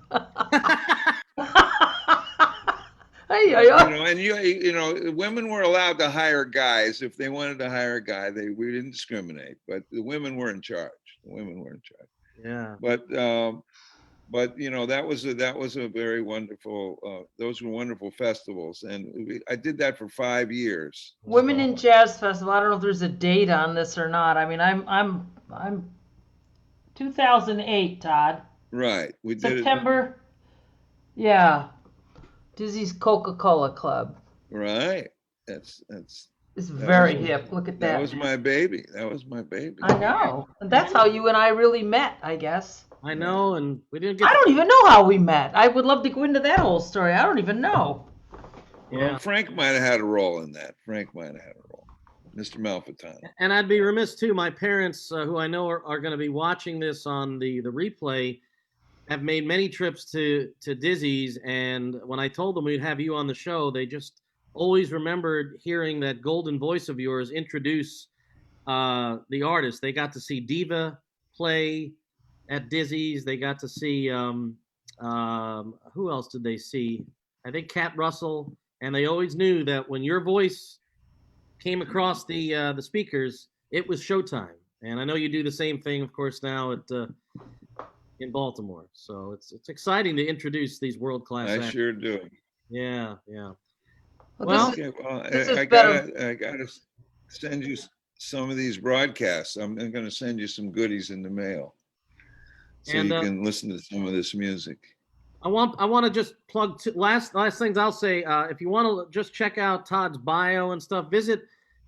Women were allowed to hire guys if they wanted to hire a guy. We didn't discriminate, but the women were in charge. Yeah. But that was a very wonderful. Those were wonderful festivals, and I did that for 5 years. Women in Jazz Festival. I don't know if there's a date on this or not. I mean, I'm 2008, Todd. Right. We did September. Yeah. Dizzy's Coca-Cola Club. Right. It's very hip. Look at that. That was my baby. I know. And that's how you and I really met, I guess. I know, and we didn't get. I don't even know how we met. I would love to go into that whole story. I don't even know. Well, Frank might have had a role in that. Mr. Malfitano. And I'd be remiss too. My parents, who I know are going to be watching this on the replay, have made many trips to Dizzy's, and when I told them we'd have you on the show, they just always remembered hearing that golden voice of yours introduce the artist. They got to see Diva play at Dizzy's. They got to see who else did they see? I think Cat Russell, and they always knew that when your voice came across the speakers, it was showtime. And I know you do the same thing, of course, now at in Baltimore. So it's exciting to introduce these world-class actors. Sure do. Yeah. Well, I gotta send you some of these broadcasts. I'm going to send you some goodies in the mail, so you can listen to some of this music. I want to just plug last things I'll say. If you want to just check out Todd's bio and stuff, visit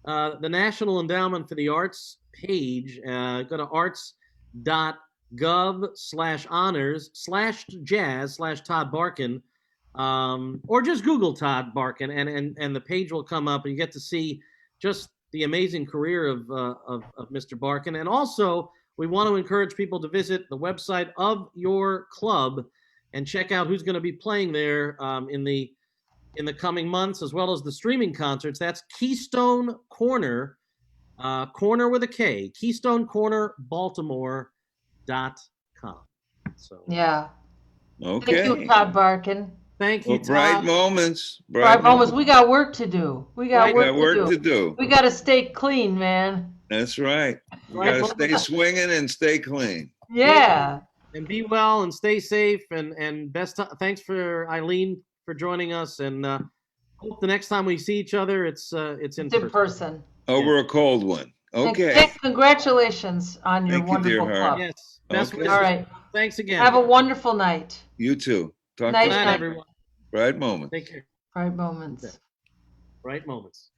the National Endowment for the Arts page. Go to arts.gov/honors/jazz/Todd Barkan, or just Google Todd Barkan, and the page will come up, and you get to see just the amazing career of Mr. Barkan. And also, we want to encourage people to visit the website of your club and check out who's going to be playing there in the coming months, as well as the streaming concerts. That's Keystone Korner, Corner with a K, Keystone Korner, Baltimore.com. So yeah. Okay. Thank you, Todd Barkan. Thank you, Todd. Bright moments. Bright moments. We got work to do. We got work to do. We got to stay clean, man. That's right. You got to stay swinging and stay clean. Yeah. And be well and stay safe, and thanks for Eileen for joining us, and hope the next time we see each other it's in person. Over a cold one. Okay. And congratulations on your wonderful club. Yes. Best wishes. All right. Thanks again. Have a wonderful night. You too. Night, everyone. Bright moments. Take care. Bright moments. Bright moments.